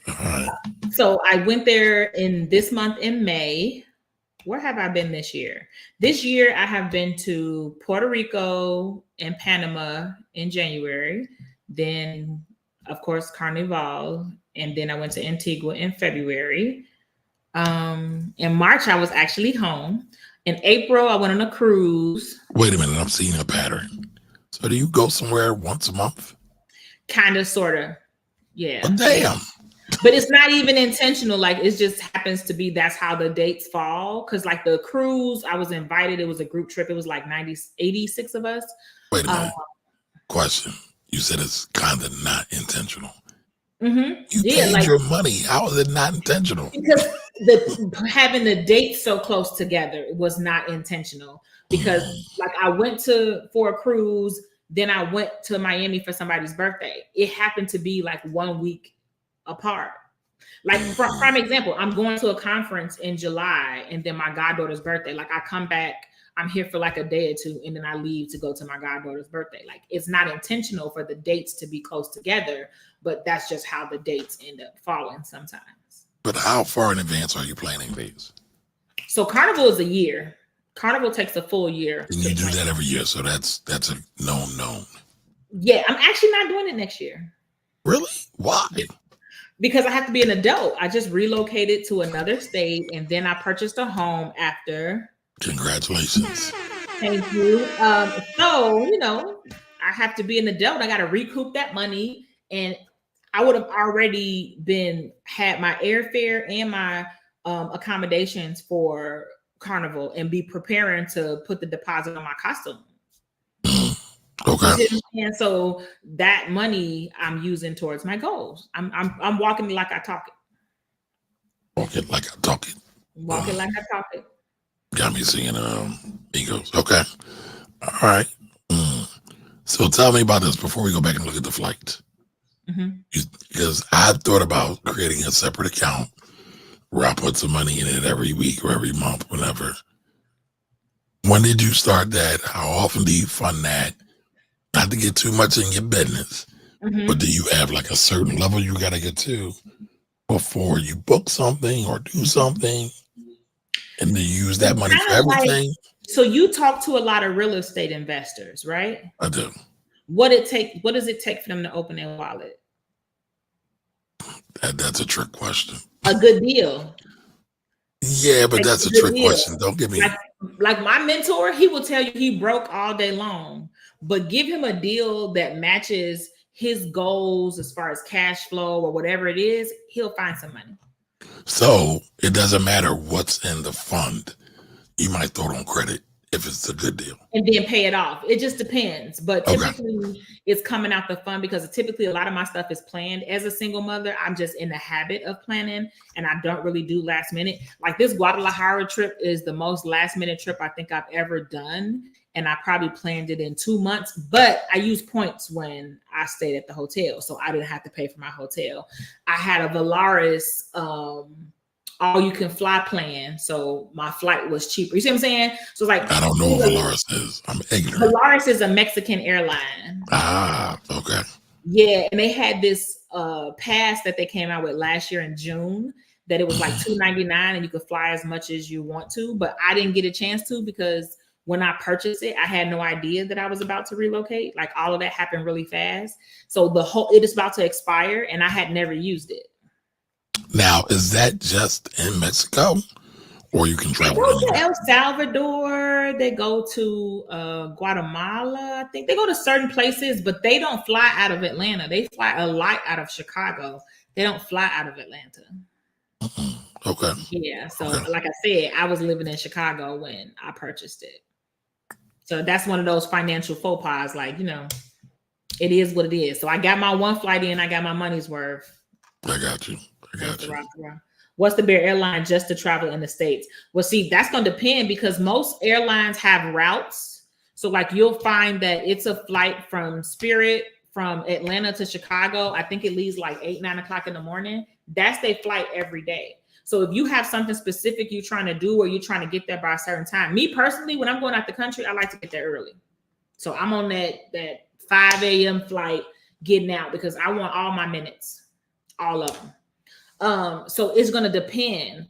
S1: All right.
S2: So I went there in this month in May. Where have I been this year? This year I have been to Puerto Rico and Panama in January. Then, of course, Carnival. And then I went to Antigua in February. In March, I was actually home. In April, I went on a cruise.
S1: Wait a minute. I'm seeing a pattern. So do you go somewhere once a month?
S2: Kind of, sort of. Yeah.
S1: Oh, damn.
S2: But it's not even intentional. Like, it just happens to be that's how the dates fall. Because like the cruise, I was invited. It was a group trip. It was like 86 of us.
S1: Wait a minute. Question. You said it's kind of not intentional.
S2: Mm-hmm.
S1: You paid your money. How is it not intentional?
S2: Because having the dates so close together was not intentional. Because like I went for a cruise, then I went to Miami for somebody's birthday. It happened to be like 1 week apart. Like prime example, I'm going to a conference in July and then my goddaughter's birthday. Like I come back, I'm here for like a day or two, and then I leave to go to my goddaughter's birthday. Like it's not intentional for the dates to be close together, but that's just how the dates end up falling sometimes.
S1: But how far in advance are you planning these?
S2: So Carnival is a year. Carnival takes a full year.
S1: And you do that every year, so that's a known.
S2: Yeah, I'm actually not doing it next year.
S1: Really? Why?
S2: Because I have to be an adult. I just relocated to another state, and then I purchased a home after.
S1: Congratulations.
S2: Thank you. So, I have to be an adult. I got to recoup that money. And I would have already had my airfare and my accommodations for Carnival and be preparing to put the deposit on my costume.
S1: Okay.
S2: And so that money I'm using towards my goals. I'm walking like I talk it.
S1: Walking like I talk it.
S2: Walking like I talk it.
S1: Got me singing Egos. Okay. All right. So tell me about this before we go back and look at the flight. Because I thought about creating a separate account where I put some money in it every week or every month, whenever. When did you start that? How often do you fund that? Not to get too much in your business, but do you have like a certain level you got to get to before you book something or do something? And then you use that
S2: It's
S1: money for
S2: kind of like,
S1: everything?
S2: so you talk to a lot of real estate investors, right?
S1: I do.
S2: What does it take for them to open their wallet?
S1: That's a trick question.
S2: A good deal.
S1: Yeah, but
S2: Like
S1: that's
S2: a
S1: a
S2: good
S1: trick
S2: deal.
S1: question. Don't give me.
S2: Like my mentor, he will tell you he broke all day long, but give him a deal that matches his goals as far as cash flow or whatever it is, he'll find some money.
S1: So it doesn't matter what's in the fund. You might throw it on credit if it's a good deal.
S2: And then pay it off. It just depends. But
S1: Okay.
S2: typically it's coming out the fund because typically a lot of my stuff is planned as a single mother. I'm just in the habit of planning and I don't really do last minute. Like this Guadalajara trip is the most last minute trip I think I've ever done. And I probably planned it in 2 months, but I used points when I stayed at the hotel. So I didn't have to pay for my hotel. I had a Valaris, all you can fly plan. So my flight was cheaper. You see what I'm saying? So it's like,
S1: I don't know what Valaris is. I'm ignorant.
S2: Valaris is a Mexican airline.
S1: Ah, okay.
S2: Yeah, and they had this pass that they came out with last year in June that it was like $299 and you could fly as much as you want to, but I didn't get a chance to because when I purchased it, I had no idea that I was about to relocate. Like all of that happened really fast. So it is about to expire and I had never used it.
S1: Now, is that just in Mexico, or you can travel?
S2: They go to El Salvador. They go to Guatemala. I think they go to certain places, but they don't fly out of Atlanta. They fly a lot out of Chicago. They don't fly out of Atlanta.
S1: Okay.
S2: Yeah. So, like I said, I was living in Chicago when I purchased it. So that's one of those financial faux pas. Like, it is what it is. So I got my one flight in. I got my money's worth.
S1: I got you.
S2: What's the better airline just to travel in the States? Well, see, that's going to depend because most airlines have routes. So like you'll find that it's a flight from Spirit from Atlanta to Chicago. I think it leaves like 8, 9 o'clock in the morning. That's their flight every day. So if you have something specific you're trying to do or you're trying to get there by a certain time, me personally, when I'm going out the country, I like to get there early. So I'm on that 5 a.m. flight getting out because I want all my minutes, all of them. So it's going to depend.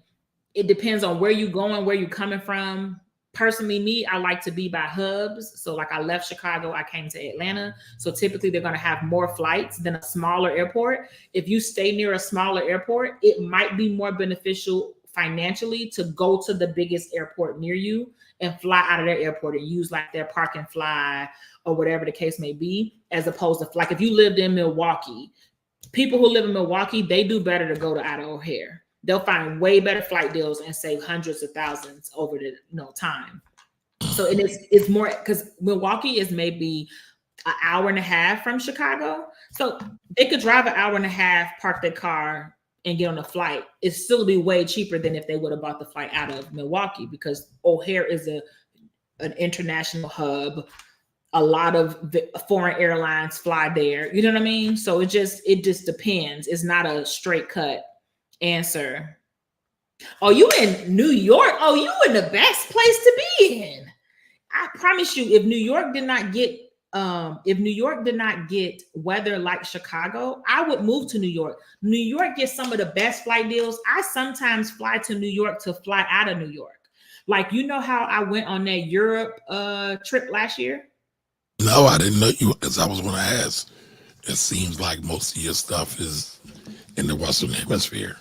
S2: It depends on where you're going, where you're coming from. Personally, me, I like to be by hubs. So like I left Chicago, I came to Atlanta. So typically they're going to have more flights than a smaller airport. If you stay near a smaller airport, it might be more beneficial financially to go to the biggest airport near you and fly out of their airport and use like their park and fly or whatever the case may be, as opposed to like if you lived in Milwaukee, people who live in Milwaukee, they do better to go to out of O'Hare. They'll find way better flight deals and save hundreds of thousands over the time. So it's more because Milwaukee is maybe an hour and a half from Chicago. So they could drive an hour and a half, park their car, and get on a flight. It'd still be way cheaper than if they would have bought the flight out of Milwaukee because O'Hare is an international hub. A lot of foreign airlines fly there. You know what I mean? So it just depends. It's not a straight cut answer. Oh, you in New York? Oh, you in the best place to be in. I promise you, if New York did not get weather like Chicago, I would move to New York. New York gets some of the best flight deals. I sometimes fly to New York to fly out of New York. Like, how I went on that Europe trip last year?
S1: No, I didn't know you, because I was going to ask. It seems like most of your stuff is in the Western Hemisphere.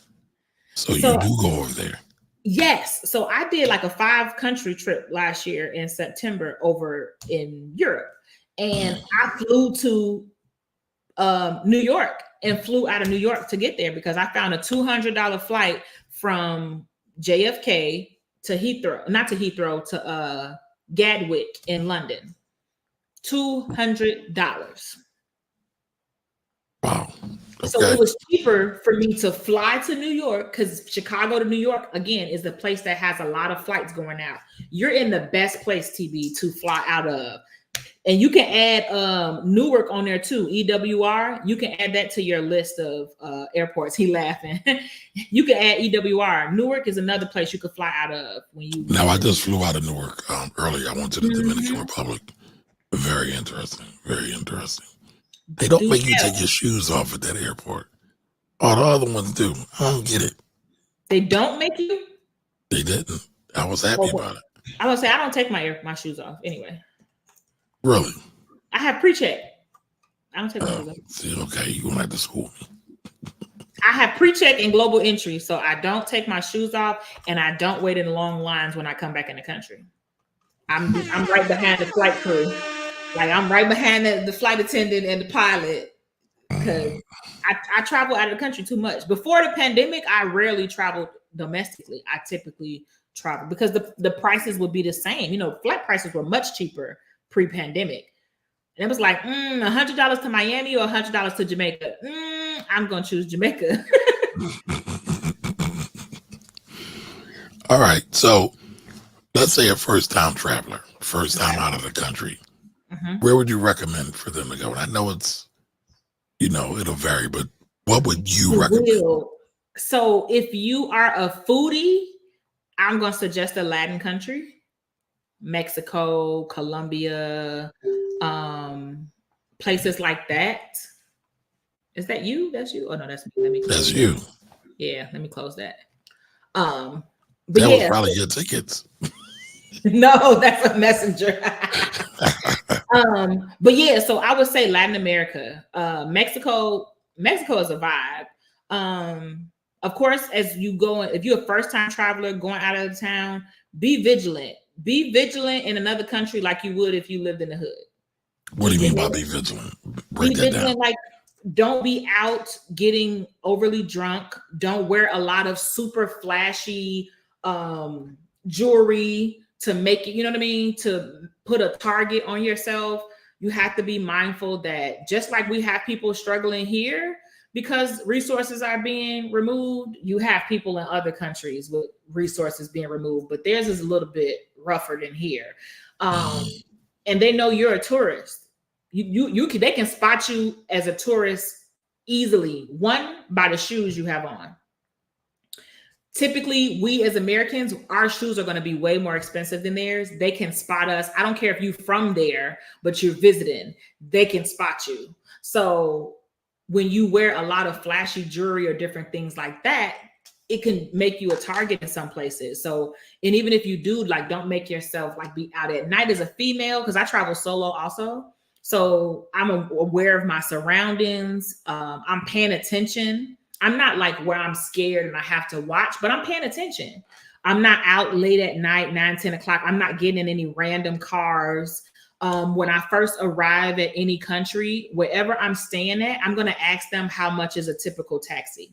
S1: So you do go over there.
S2: Yes. So I did like a 5-country trip last year in September over in Europe. And I flew to New York and flew out of New York to get there because I found a $200 flight from JFK to Heathrow, not to Heathrow, to Gatwick in London. $200.
S1: Wow. Okay.
S2: So it was cheaper for me to fly to New York because Chicago to New York, again, is the place that has a lot of flights going out. You're in the best place, TB, to fly out of. And you can add Newark on there too, EWR. You can add that to your list of airports. He laughing. You can add EWR. Newark is another place you could fly out of when you.
S1: Now, I just flew out of Newark earlier. I went to the Dominican Republic. Very interesting. Very interesting. They don't make you take your shoes off at that airport. All the other ones do. I don't get it.
S2: They don't make you?
S1: They didn't. I was happy about it.
S2: I would say I don't take my shoes off anyway.
S1: Really?
S2: I have pre-check. I don't take my shoes off.
S1: See, okay, you're going to have to school me.
S2: I have pre-check and global entry, so I don't take my shoes off, and I don't wait in long lines when I come back in the country. I'm right behind the flight crew. Like, I'm right behind the flight attendant and the pilot, because I travel out of the country too much. Before the pandemic, I rarely traveled domestically. I typically travel because the prices would be the same. You know, flight prices were much cheaper pre-pandemic. And it was like, $100 to Miami or $100 to Jamaica. I'm going to choose Jamaica.
S1: All right. So let's say a first-time traveler, first time out of the country. Where would you recommend for them to go? And I know it's, it'll vary, but what would you recommend?
S2: So if you are a foodie, I'm going to suggest a Latin country. Mexico, Colombia, places like that. Is that you? That's you? Oh no, that's me. Let me close
S1: That's you.
S2: Yeah, let me close that.
S1: But that was probably your tickets.
S2: No, that's a messenger. But yeah, so I would say Latin America. Mexico is a vibe. Of course, as you go, if you're a first-time traveler going out of town, be vigilant. Be vigilant in another country like you would if you lived in the hood.
S1: What do you mean by be vigilant? Break that down.
S2: Like, don't be out getting overly drunk. Don't wear a lot of super flashy jewelry to make it, you know what I mean? To put a target on yourself. You have to be mindful that just like we have people struggling here because resources are being removed, you have people in other countries with resources being removed, but theirs is a little bit rougher than here. And they know you're a tourist. They can spot you as a tourist easily. One, by the shoes you have on. Typically, we as Americans, our shoes are going to be way more expensive than theirs. They can spot us. I don't care if you're from there, but you're visiting, they can spot you. So when you wear a lot of flashy jewelry or different things like that, it can make you a target in some places. So, and even if you do, like, don't make yourself like be out at night as a female, because I travel solo also. So I'm aware of my surroundings. I'm paying attention. I'm not like where I'm scared and I have to watch, but I'm paying attention. I'm not out late at night, 9, 10 o'clock. I'm not getting in any random cars. When I first arrive at any country, wherever I'm staying at, I'm going to ask them how much is a typical taxi.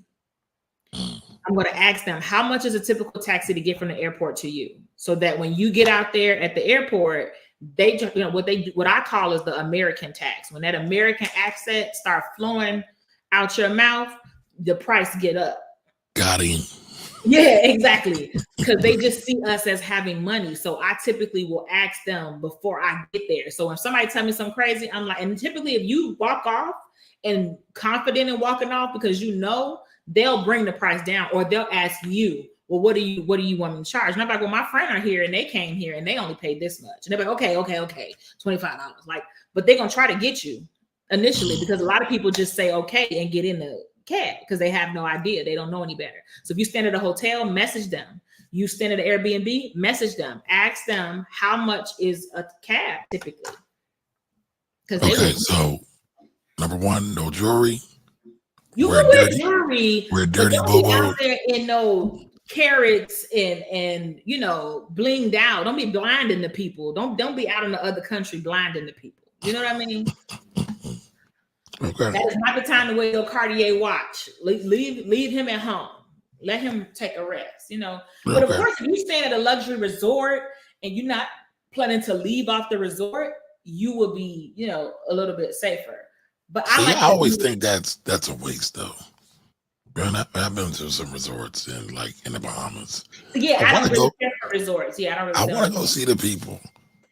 S2: I'm going to ask them how much is a typical taxi to get from the airport to you, so that when you get out there at the airport, they, what I call is the American tax. When that American accent start flowing out your mouth, the price get up.
S1: Got him.
S2: Yeah, exactly. Because they just see us as having money. So I typically will ask them before I get there. So when somebody tell me something crazy, I'm like, and typically if you walk off and confident in walking off because they'll bring the price down, or they'll ask you, well, what do you want me to charge? And I'm like, well, my friend are here and they came here and they only paid this much. And they're like, okay, $25. Like, but they're gonna try to get you initially, because a lot of people just say okay and get in the cab because they have no idea. They don't know any better. So if you stand at a hotel, message them. You stand at an Airbnb, message them. Ask them how much is a cab typically.
S1: Okay, so number one, no jewelry.
S2: You can wear jewelry.
S1: Wear dirty
S2: bobo. Out there in no carrots and blinged out. Don't be blinding the people. Don't be out in the other country blinding the people. You know what I mean?
S1: Okay.
S2: That is not the time to wear your Cartier watch. Leave him at home. Let him take a rest, But of course, if you stay at a luxury resort and you're not planning to leave off the resort, you will be, a little bit safer. But I
S1: always think that's a waste though. I've been to some resorts in the Bahamas.
S2: Yeah, I don't really care for resorts. Yeah, I don't really.
S1: I want to go see the people.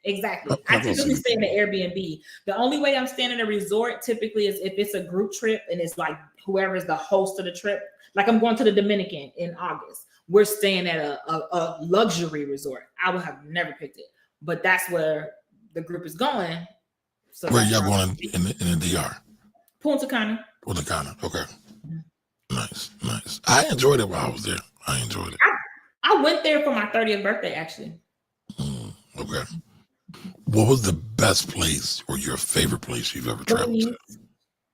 S2: Exactly.
S1: I
S2: I
S1: will
S2: typically
S1: see.
S2: stay in an Airbnb. The only way I'm staying in a resort typically is if it's a group trip and it's like whoever is the host of the trip. Like I'm going to the Dominican in August. We're staying at a luxury resort. I would have never picked it, but that's where the group is going. So
S1: Where
S2: that's
S1: y'all
S2: where
S1: going in the DR?
S2: Punta Cana.
S1: Punta Cana. Okay.
S2: Mhm.
S1: Nice, nice. I enjoyed it while I was there. I enjoyed it.
S2: I went there for my 30th birthday, actually.
S1: Okay. What was the best place or your favorite place you've ever traveled to?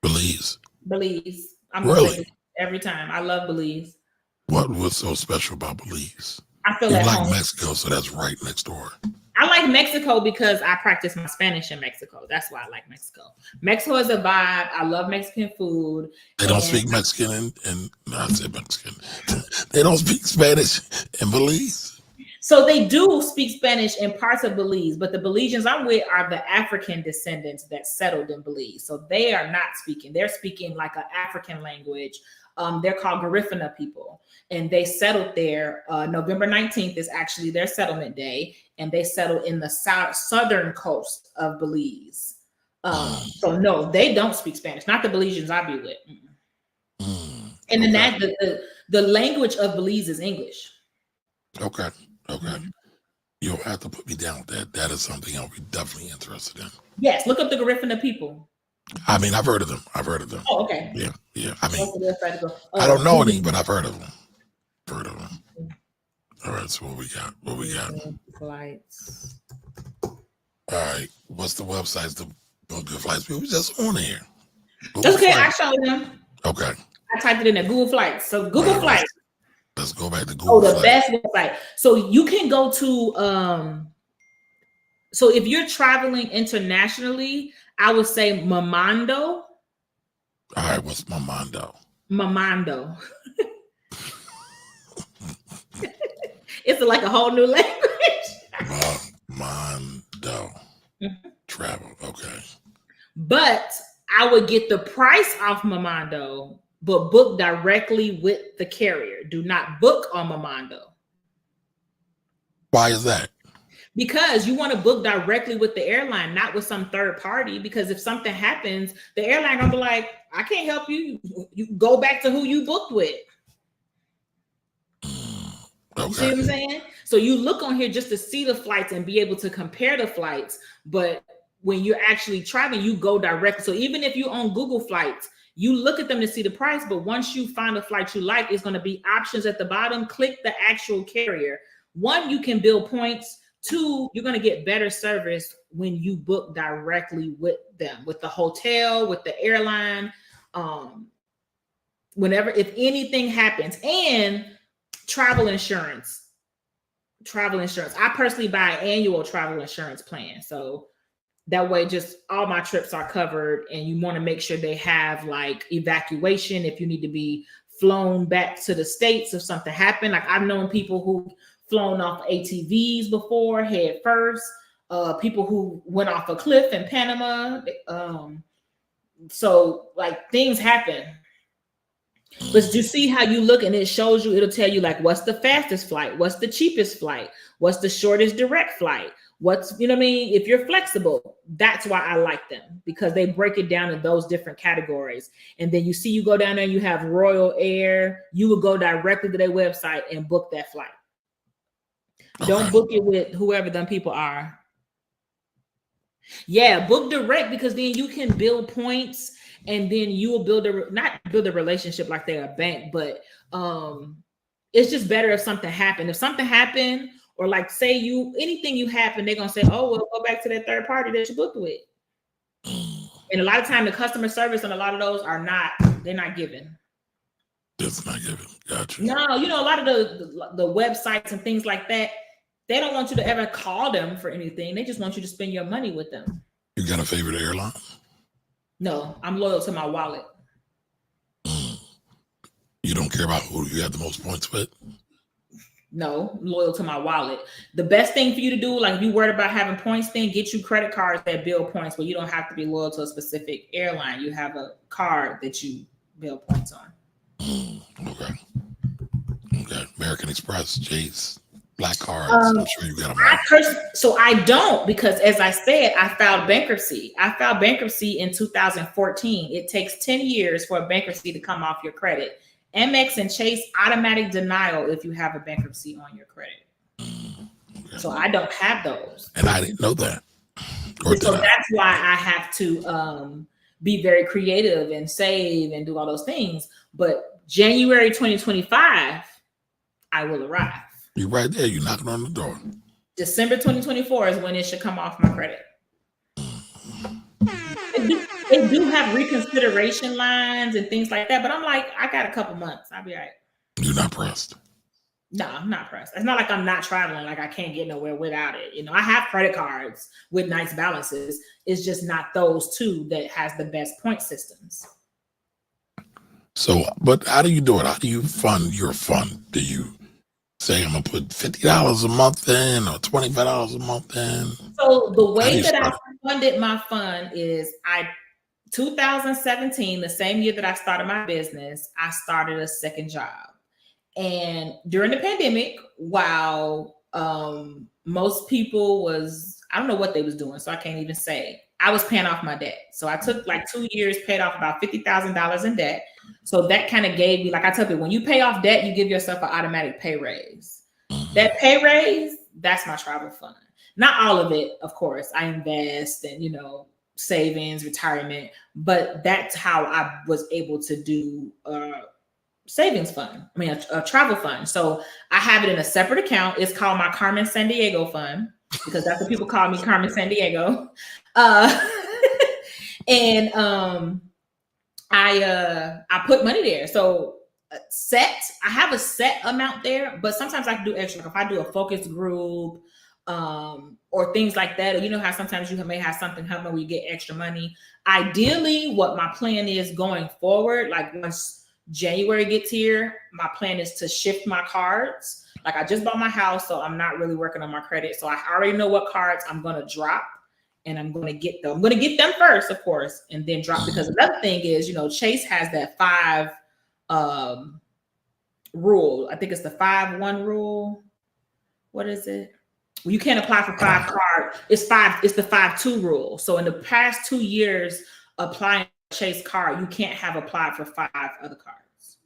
S2: Belize.
S1: Belize.
S2: Belize. I'm gonna say
S1: Really?
S2: Belize every time. I love Belize.
S1: What was so special about Belize?
S2: I feel
S1: You
S2: at
S1: like
S2: home.
S1: Mexico, so that's right next door.
S2: I like Mexico because I practice my Spanish in Mexico. That's why I like Mexico. Mexico is a vibe. I love Mexican food.
S1: They don't speak Mexican and no, I said Mexican. They don't speak Spanish in Belize.
S2: So they do speak Spanish in parts of Belize, but the Belizeans I'm with are the African descendants that settled in Belize. So they are not speaking. They're speaking like an African language. They're called Garifuna people, and they settled there. November 19th is actually their settlement day, and they settled in the southern coast of Belize. So no, they don't speak Spanish. Not the Belizeans I be with. And then that the language of Belize is English.
S1: Okay. Okay. You'll have to put me down with that. That is something I'll be definitely interested in.
S2: Yes, look up the Garifuna people.
S1: I mean, I've heard of them.
S2: Oh, okay.
S1: Yeah, yeah. I mean,
S2: I
S1: I don't know any, but I've heard of them. All right, so what we got?
S2: Flights.
S1: All right, what's the websites to book good flights? We were just on here.
S2: That's okay, I showed them.
S1: Okay.
S2: I typed it in there, Google Flights. So Google Flights.
S1: Let's go back to Google
S2: Flights. Best website. So you can go to, so if you're traveling internationally, I would say Momondo.
S1: All right, what's Momondo?
S2: Momondo. It's like a whole new language.
S1: Momondo. Travel, okay.
S2: But I would get the price off Momondo, but book directly with the carrier. Do not book on Momondo.
S1: Why is that?
S2: Because you want to book directly with the airline, not with some third party. Because if something happens, the airline gonna be like, I can't help you. You go back to who you booked with.
S1: Okay.
S2: You see what I'm saying? So you look on here just to see the flights and be able to compare the flights. But when you're actually traveling, you go directly. So even if you own Google Flights, you look at them to see the price. But once you find a flight you like, it's going to be options at the bottom. Click the actual carrier. One, you can build points. Two, you're going to get better service when you book directly with them, with the hotel, with the airline. Whenever, if anything happens, and travel insurance. I personally buy an annual travel insurance plan. So that way, just all my trips are covered, and you want to make sure they have like evacuation if you need to be flown back to the States if something happened. Like I've known people who flown off ATVs before, head first, people who went off a cliff in Panama. So like things happen. But you see how you look and it shows you, it'll tell you like what's the fastest flight, what's the cheapest flight, what's the shortest direct flight, what's, you know what I mean? If you're flexible, that's why I like them, because they break it down in those different categories. And then you see, you go down there and you have Royal Air, you will go directly to their website and book that flight. Okay. Don't book it with whoever them people are. Yeah, book direct, because then you can build points. And then you will not build a relationship like they're a bank, but it's just better if something happened. If something happened, or like say anything you happen, they're gonna say, oh, well, go back to that third party that you booked with. And a lot of time the customer service on a lot of those they're not given.
S1: It's not given. Gotcha.
S2: No, a lot of the websites and things like that, they don't want you to ever call them for anything. They just want you to spend your money with them.
S1: You got a favorite airline?
S2: No, I'm loyal to my wallet.
S1: You don't care about who you have the most points with?
S2: No, I'm loyal to my wallet. The best thing for you to do, like if you're worried about having points, then get you credit cards that build points, but you don't have to be loyal to a specific airline. You have a card that you build points on.
S1: Okay. American Express, Chase. Black cards. I'm sure you got them all.
S2: So I don't, because as I said, I filed bankruptcy. I filed bankruptcy in 2014. It takes 10 years for a bankruptcy to come off your credit. Amex and Chase automatic denial if you have a bankruptcy on your credit. Okay. So I don't have those.
S1: And I didn't know that.
S2: So that's why I have to be very creative and save and do all those things. But January 2025, I will arrive.
S1: You're right there. You're knocking on the door.
S2: December 2024 is when it should come off my credit. They do have reconsideration lines and things like that, but I'm like, I got a couple months. I'll be all right.
S1: You're not pressed.
S2: No, I'm not pressed. It's not like I'm not traveling, like I can't get nowhere without it. You know, I have credit cards with nice balances. It's just not those two that has the best point systems.
S1: So, but how do you do it? How do you fund your fund? Do you say I'm gonna put $50 a month in or $25 a month in?
S2: So the way that I funded my fund is 2017, the same year that I started my business, I started a second job. And during the pandemic, while most people I don't know what they was doing, so I can't even say, I was paying off my debt. So I took like 2 years, paid off about $50,000 in debt. So that kind of gave me, like I tell people, when you pay off debt, you give yourself an automatic pay raise. That pay raise, that's my travel fund. Not all of it, of course. I invest and, savings, retirement, but that's how I was able to do savings fund. I mean, a travel fund. So I have it in a separate account. It's called my Carmen San Diego fund, because that's what people call me, Carmen San Diego. And I put money there. So I have a set amount there, but sometimes I can do extra. Like if I do a focus group, or things like that, or you know how sometimes you may have something happen where you get extra money. Ideally, what my plan is going forward, like once January gets here, my plan is to shift my cards. Like I just bought my house, so I'm not really working on my credit. So I already know what cards I'm going to drop, and I'm going to get them. I'm going to get them first, of course, and then drop. Because another thing is, Chase has that 5 rule. I think it's the 5-1 rule. What is it? Well, you can't apply for 5 cards. It's the 5-2 rule. So in the past 2 years, applying a Chase card, you can't have applied for 5 other cards.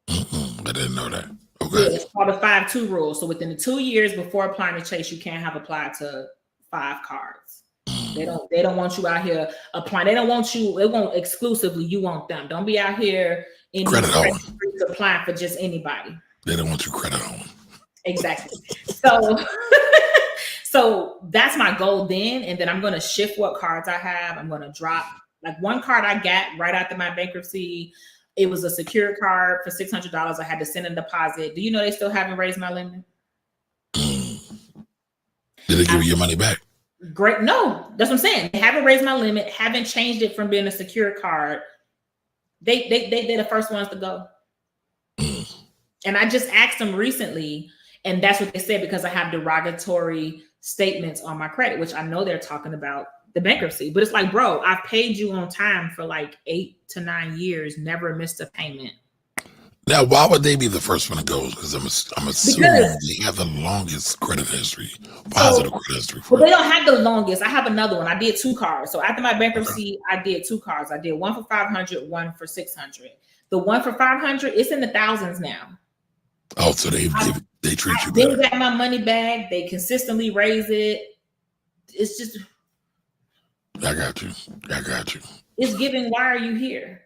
S1: I didn't know that. Okay.
S2: Yeah, it's called the 5-2 rule. So within the 2 years before applying to Chase, you can't have applied to 5 cards. They don't want you out here applying. They don't want you. It won't exclusively. You want them. Don't be out here in
S1: credit
S2: applying for just anybody.
S1: They don't want you credit on.
S2: Exactly. So that's my goal then. And then I'm going to shift what cards I have. I'm going to drop like one card I got right after my bankruptcy. It was a secured card for $600. I had to send a deposit. Do you know they still haven't raised my limit?
S1: Did they give you your money back?
S2: Great. No, that's what I'm saying. They haven't raised my limit, haven't changed it from being a secured card. They're the first ones to go. And I just asked them recently, and that's what they said, because I have derogatory statements on my credit, which I know they're talking about the bankruptcy. But it's like, bro, I've paid you on time for like 8 to 9 years, never missed a payment.
S1: Now, why would they be the first one to go? Because I'm assuming they have the longest credit history, positive credit history.
S2: Well, they don't have the longest. I have another one. I did 2 cards. So after my bankruptcy, I did 2 cards. I did one for 500, one for 600. The one for 500, it's in the thousands now.
S1: Oh, so they treat you
S2: better.
S1: They
S2: got my money back. They consistently raise it. It's just.
S1: I got you.
S2: It's giving, why are you here?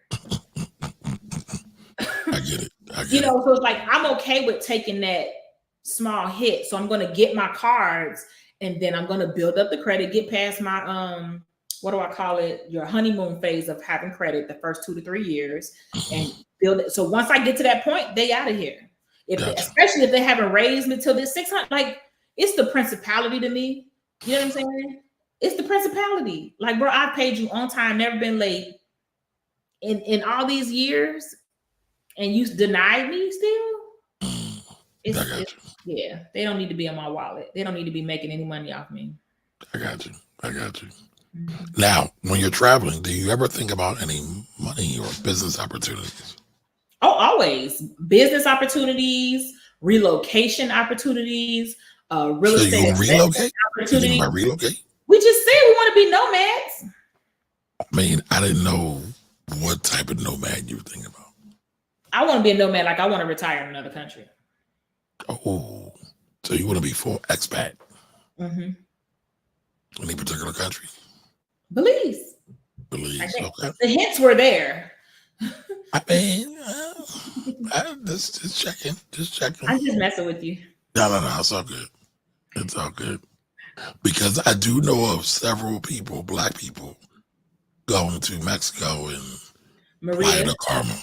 S1: I get it.
S2: So it's like, I'm okay with taking that small hit. So I'm going to get my cards, and then I'm going to build up the credit, get past my, what do I call it? Your honeymoon phase of having credit, the first 2 to 3 years, and build it. So once I get to that point, they out of here. Especially if they haven't raised me till this 600, like it's the principality to me. You know what I'm saying? It's the principality. Like, bro, I paid you on time, never been late in all these years, and you denied me still. Yeah, they don't need to be in my wallet. They don't need to be making any money off me.
S1: I got you. Mm-hmm. Now, when you're traveling, do you ever think about any money or business opportunities? Oh,
S2: always. Business opportunities, relocation opportunities. real
S1: So you
S2: estate
S1: gonna relocate? You thinking
S2: opportunity.
S1: about relocate?
S2: We just said we want to be nomads.
S1: I mean, I didn't know what type of nomad you were thinking about.
S2: I want to be a nomad. Like I want to retire in another country.
S1: Oh, so you want to be full expat?
S2: Mm-hmm.
S1: Any particular country?
S2: Belize.
S1: Belize.
S2: I think
S1: Okay.
S2: the hints were there.
S1: I mean, just checking. Just checking.
S2: I'm just messing with you.
S1: No. It's all good. It's all good. Because I do know of several people, black people, going to Mexico and Playa
S2: Merida.
S1: del Carmen.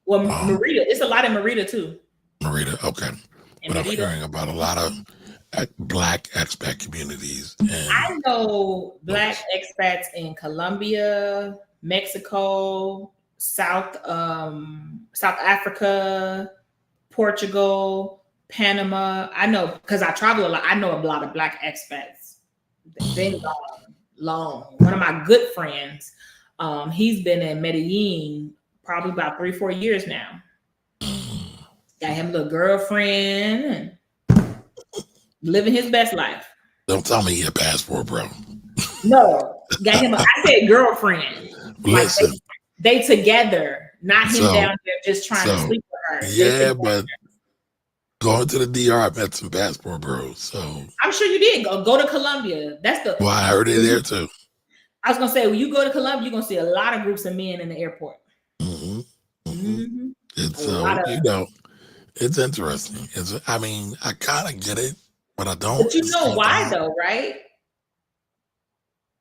S2: Well, Merida. It's a lot in Merida too.
S1: Merida, okay.
S2: And
S1: But I'm
S2: Merida.
S1: hearing about a lot of black expat communities. And
S2: I know black expats in Colombia, Mexico, South Africa, Portugal, Panama. I know because I travel a lot. I know a lot of black expats. They've been gone long. One of my good friends, he's been in Medellin probably about 3-4 years now. Got him a little girlfriend and living his best life.
S1: don't tell me your passport, bro.
S2: No, got him. I said girlfriend.
S1: Listen,
S2: like they together, not him down there just trying to sleep with her.
S1: Yeah, but going to the DR, I met some passport bros. So
S2: I'm sure you did go to Colombia. That's the.
S1: Well, I heard it there too.
S2: I was gonna say when you go to Colombia, you're gonna see a lot of groups of men in the airport.
S1: Mm-hmm.
S2: Mm-hmm.
S1: It's it's interesting. I mean, I kind of get it, but I don't.
S2: But you know why though, right?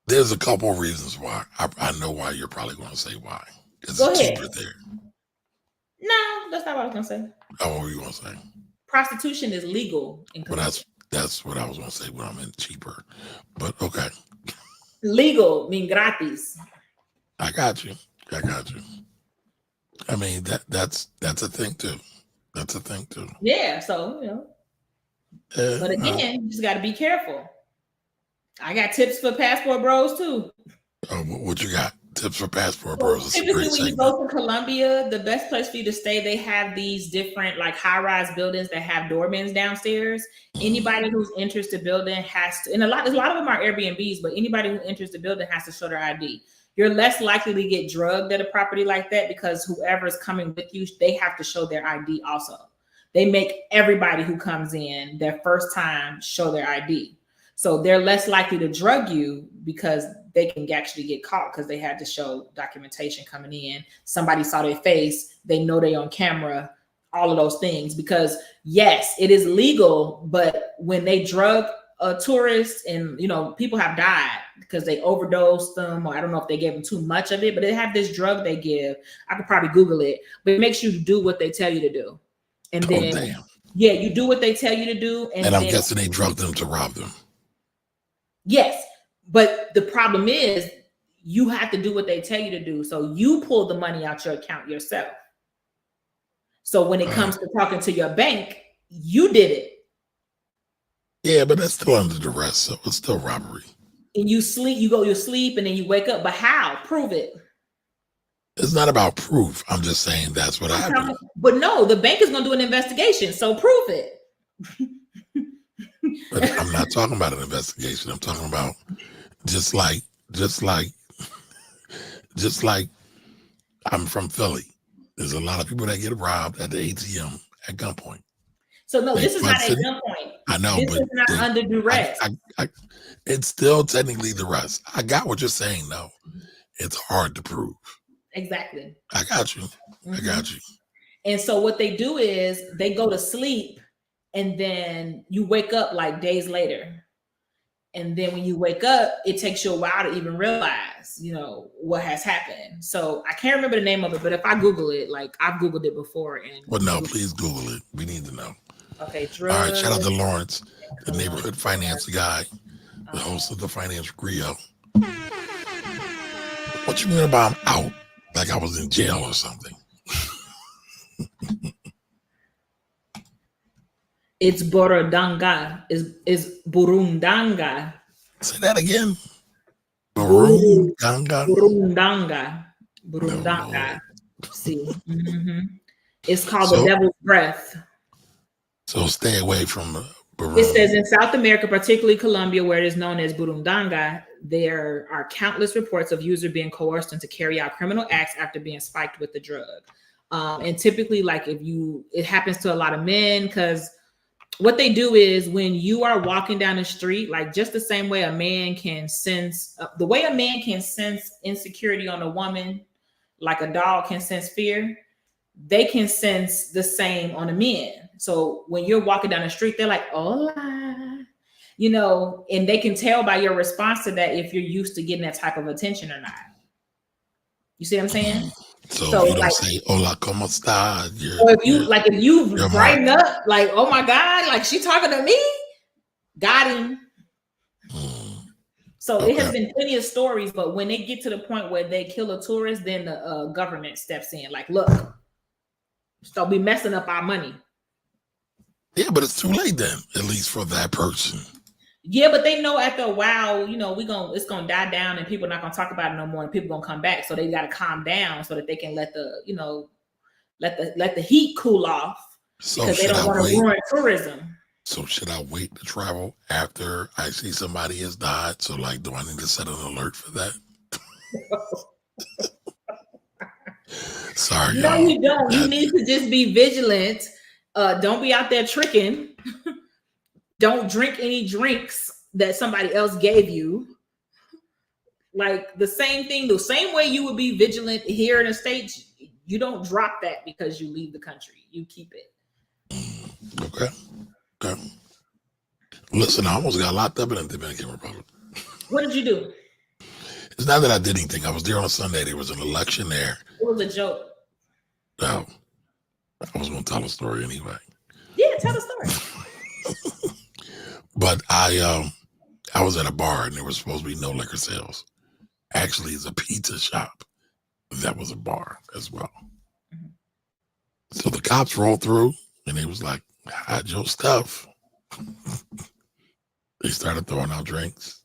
S1: There's a couple of reasons why. I know why you're probably going to say why. It's cheaper there.
S2: No, that's not what I was going to say.
S1: Oh, what were you going to say?
S2: Prostitution is legal in Colombia.
S1: Well, that's what I was going to say when I meant cheaper. But okay.
S2: Legal mean gratis.
S1: I got you. I mean, that's a thing too. That's a thing too.
S2: Yeah, so but again, you just got to be careful. I got tips for passport bros too.
S1: What you got? Tips for passport bros.
S2: Typically, when you go to Colombia, the best place for you to stay, they have these different like high-rise buildings that have doormans downstairs. Anybody who's interested building has to, and a lot of them are Airbnbs, but anybody who's interested building has to show their ID. You're less likely to get drugged at a property like that because whoever's coming with you, they have to show their ID also. They make everybody who comes in their first time show their ID. So they're less likely to drug you because they can actually get caught because they had to show documentation coming in. Somebody saw their face. They know they're on camera, all of those things. Because yes, it is legal, but when they drug a tourist and, people have died because they overdosed them, or I don't know if they gave them too much of it, but they have this drug they give. I could probably Google it, but it makes you do what they tell you to do. And then, yeah, you do what they tell you to do.
S1: And I'm guessing they drugged them to rob them.
S2: Yes, but the problem is you have to do what they tell you to do. So you pull the money out your account yourself. So when it comes to talking to your bank, you did it.
S1: Yeah, but that's still under duress, so it's still robbery.
S2: And you sleep, you sleep, and then you wake up. But how? Prove it.
S1: It's not about proof. I'm just saying that's what happened.
S2: But no, the bank is going to do an investigation, so prove it.
S1: But I'm not talking about an investigation. I'm talking about just like I'm from Philly. There's a lot of people that get robbed at the ATM at gunpoint.
S2: So no, this is not at gunpoint.
S1: I know,
S2: this is not under duress.
S1: It's still technically duress. I got what you're saying, though. It's hard to prove.
S2: Exactly.
S1: I got you. I got you.
S2: And so what they do is they go to sleep, and then you wake up like days later. And then when you wake up, it takes you a while to even realize, what has happened. So I can't remember the name of it, but if I Google it, like I've Googled it before. Well,
S1: no, please Google it. We need to know.
S2: Okay.
S1: All right. Shout out to Lawrence, the neighborhood finance guy, the host of the Finance Griot. What you mean about I'm out? Like I was in jail or something?
S2: It's Burundanga. Is Burundanga.
S1: Say that again. Burundanga.
S2: Burundanga. See. Mm-hmm. It's called the devil's breath.
S1: So stay away from
S2: It says in South America, particularly Colombia, where it is known as Burundanga, there are countless reports of users being coerced into carry out criminal acts after being spiked with the drug. And typically, like it happens to a lot of men, because what they do is when you are walking down the street, like just the same way a man can sense, insecurity on a woman, like a dog can sense fear, they can sense the same on a man. So when you're walking down the street, they're like, hola, you know, and they can tell by your response to that if you're used to getting that type of attention or not. You see what I'm saying?
S1: So if you don't say hola, ¿cómo está?
S2: Or if you brighten up, like, oh my God, like she talking to me, got him. So it has been plenty of stories, but when they get to the point where they kill a tourist, then the government steps in, like, look, so we messing up our money.
S1: Yeah, but it's too late then, at least for that person.
S2: Yeah, but they know after a while, you know, it's gonna die down and people are not gonna talk about it no more, and people gonna come back. So they gotta calm down so that they can let the heat cool off, because they don't want to ruin tourism.
S1: So should I wait to travel after I see somebody has died? So like, do I need to set an alert for that? Sorry,
S2: no,
S1: y'all.
S2: You don't. You need to just be vigilant. Don't be out there tricking. Don't drink any drinks that somebody else gave you. Like the same thing, the same way you would be vigilant here in the States, you don't drop that because you leave the country. You keep it.
S1: Okay. Listen, I almost got locked up in the Dominican Republic.
S2: What did you do?
S1: It's not that I did anything. I was there on a Sunday. There was an election there.
S2: It was a joke.
S1: No, I was going to tell a story anyway.
S2: Yeah, tell the story.
S1: But I was at a bar and there was supposed to be no liquor sales. Actually, it's a pizza shop that was a bar as well. Mm-hmm. So the cops rolled through and they was like, hide your stuff. They started throwing out drinks.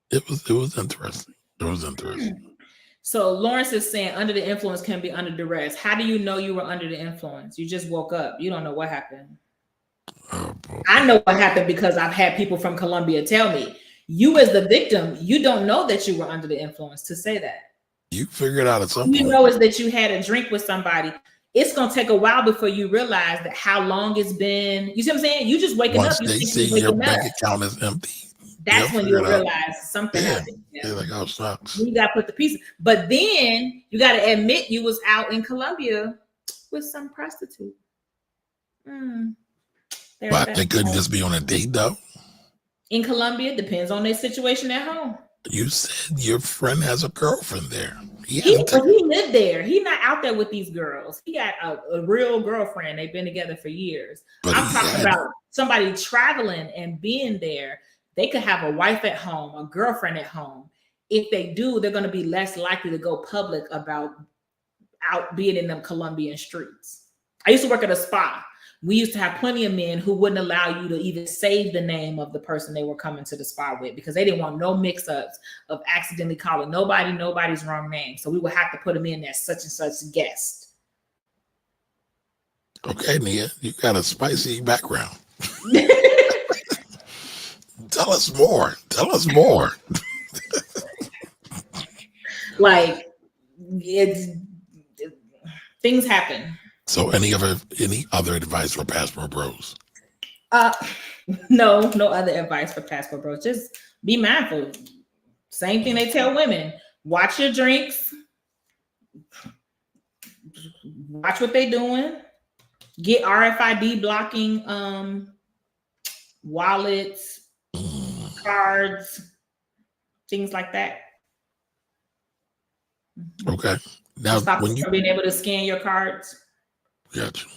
S1: It was interesting. It was interesting.
S2: So Lawrence is saying under the influence can be under duress. How do you know you were under the influence? You just woke up. You don't know what happened.
S1: Oh,
S2: I know what happened because I've had people from Colombia tell me. You as the victim, you don't know that you were under the influence to say that.
S1: You figured out at some point.
S2: You know is that you had a drink with somebody. It's going to take a while before you realize that how long it's been. You see what I'm saying? You just waking
S1: Once
S2: up.
S1: They see your bank account is empty.
S2: That's when you realize something happened.
S1: Yeah, like, oh, sucks.
S2: You got to put the pieces. But then you got to admit you was out in Colombia with some prostitute.
S1: But they couldn't just be on a date, though?
S2: In Colombia, depends on their situation at home.
S1: You said your friend has a girlfriend there.
S2: He lived there. He's not out there with these girls. He got a real girlfriend. They've been together for years. But I'm talking about somebody traveling and being there. They could have a wife at home, a girlfriend at home. If they do, they're going to be less likely to go public about out being in them Colombian streets. I used to work at a spa. We used to have plenty of men who wouldn't allow you to even save the name of the person they were coming to the spa with because they didn't want no mix-ups of accidentally calling nobody's wrong name. So we would have to put them in as such and such guest.
S1: Okay, Nia, you got a spicy background. Tell us more.
S2: Like, things happen.
S1: So any other advice for passport bros?
S2: No other advice for passport bros. Just be mindful. Same thing they tell women. Watch your drinks. Watch what they're doing. Get RFID blocking wallets, cards, things like that.
S1: Okay. Now,
S2: stop when you being able to scan your cards.
S1: Gotcha.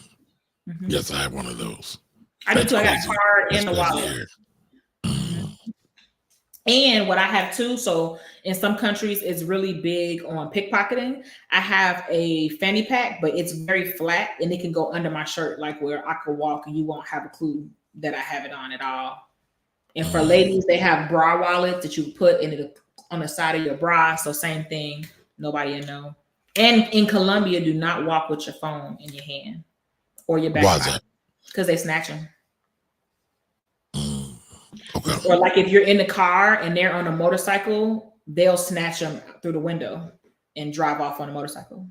S1: Mm-hmm. Yes, I have one of those.
S2: I do too. I got a card and the wallet. And what I have too, so in some countries, it's really big on pickpocketing. I have a fanny pack, but it's very flat and it can go under my shirt, like where I could walk and you won't have a clue that I have it on at all. And for ladies, they have bra wallets that you put in it on the side of your bra. So same thing, nobody will know. And in Colombia, do not walk with your phone in your hand or your back.
S1: Why is that?
S2: Because they snatch them.
S1: Okay.
S2: Or like if you're in the car and they're on a motorcycle, they'll snatch them through the window and drive off on a motorcycle.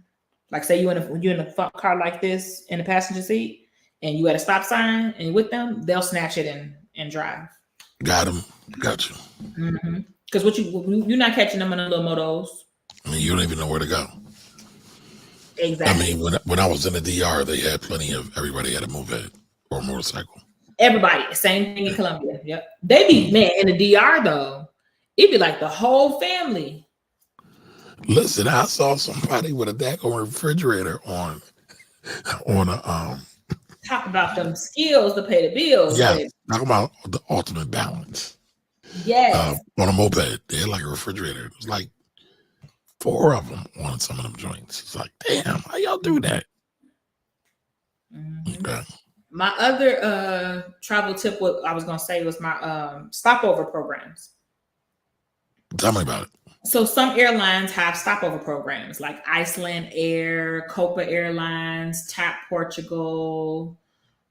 S2: Like say you in a front car like this in the passenger seat, and you at a stop sign and with them, they'll snatch it and drive.
S1: Got him. Got you.
S2: Because you're not catching them in the little motos.
S1: I mean, you don't even know where to go.
S2: Exactly.
S1: I mean, when I was in the DR, they had plenty of everybody had a moped or a motorcycle.
S2: Everybody, same thing in Colombia. Yep. They be, man, in the DR though, it'd be like the whole family.
S1: Listen, I saw somebody with a daggone refrigerator on a
S2: Talk about them skills to pay the bills.
S1: yeah,
S2: Baby.
S1: talk about the ultimate balance.
S2: Yes.
S1: On a moped, they had like a refrigerator. It was like 4 of them on some of them joints. It's like, damn, how y'all do that? Okay.
S2: My other travel tip, what I was gonna say was my stopover programs.
S1: Tell me about it.
S2: So some airlines have stopover programs like Iceland Air, Copa Airlines, TAP Portugal,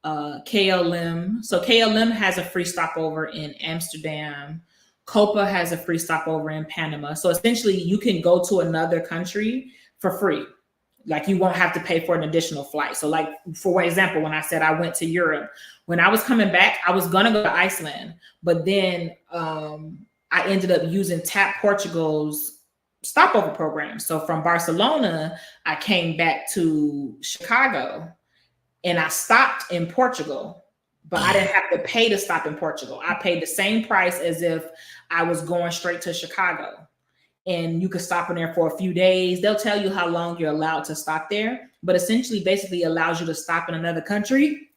S2: KLM. So KLM has a free stopover in Amsterdam. Copa has a free stopover in Panama. So essentially you can go to another country for free. Like you won't have to pay for an additional flight. So like, for example, when I said I went to Europe, when I was coming back, I was going to go to Iceland, but then I ended up using TAP Portugal's stopover program. So from Barcelona, I came back to Chicago and I stopped in Portugal, but I didn't have to pay to stop in Portugal. I paid the same price as if I was going straight to Chicago. And you could stop in there for a few days. They'll tell you how long you're allowed to stop there, but essentially basically allows you to stop in another country.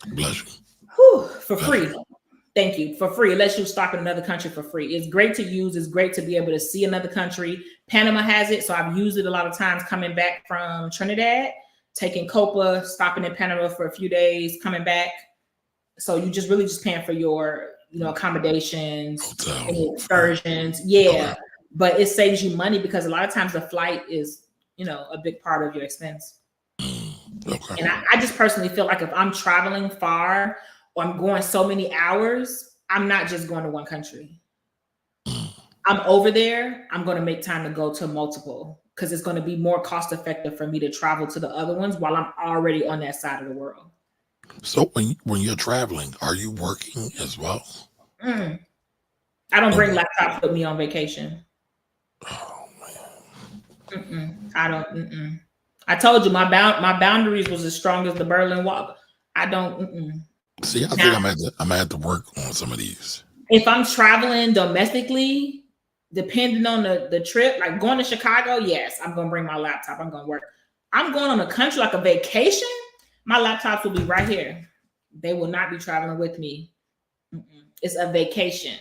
S1: Bless you.
S2: For free. Thank you. For free. It lets you stop in another country for free. It's great to use. It's great to be able to see another country. Panama has it. So I've used it a lot of times coming back from Trinidad, taking Copa, stopping in Panama for a few days, coming back. So you just really just paying for your accommodations, excursions. Yeah. Okay. But it saves you money because a lot of times the flight is, a big part of your expense.
S1: Okay.
S2: And I just personally feel like if I'm traveling far or I'm going so many hours, I'm not just going to one country. I'm over there. I'm going to make time to go to multiple because it's going to be more cost effective for me to travel to the other ones while I'm already on that side of the world.
S1: So when you're traveling, are you working as well?
S2: I don't bring laptops with me on vacation.
S1: Oh man.
S2: I don't. I told you my boundaries was as strong as the Berlin Wall. I don't.
S1: See, I think I'm gonna have to work on some of these.
S2: If I'm traveling domestically, depending on the trip, like going to Chicago, yes, I'm gonna bring my laptop. I'm gonna work. I'm going on a country like a vacation. My laptops will be right here. They will not be traveling with me. It's a vacation.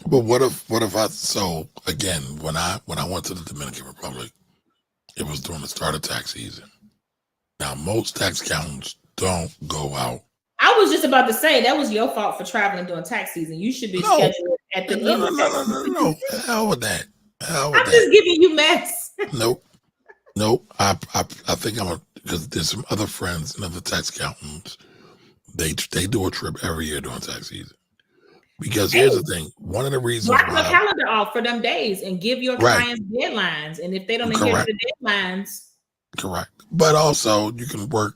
S1: But what if so again, when I went to the Dominican Republic, it was during the start of tax season. Now most tax accountants don't go out.
S2: I was just about to say that was your fault for traveling during tax season. You should be scheduled at the end.
S1: No. Hell with that.
S2: I'm just giving you mess.
S1: Nope. I think because there's some other friends and other tax accountants. They do a trip every year during tax season. Because here's the thing, one of the reasons
S2: block the calendar off for them days and give your clients deadlines. And if they don't adhere to the deadlines.
S1: Correct. But also you can work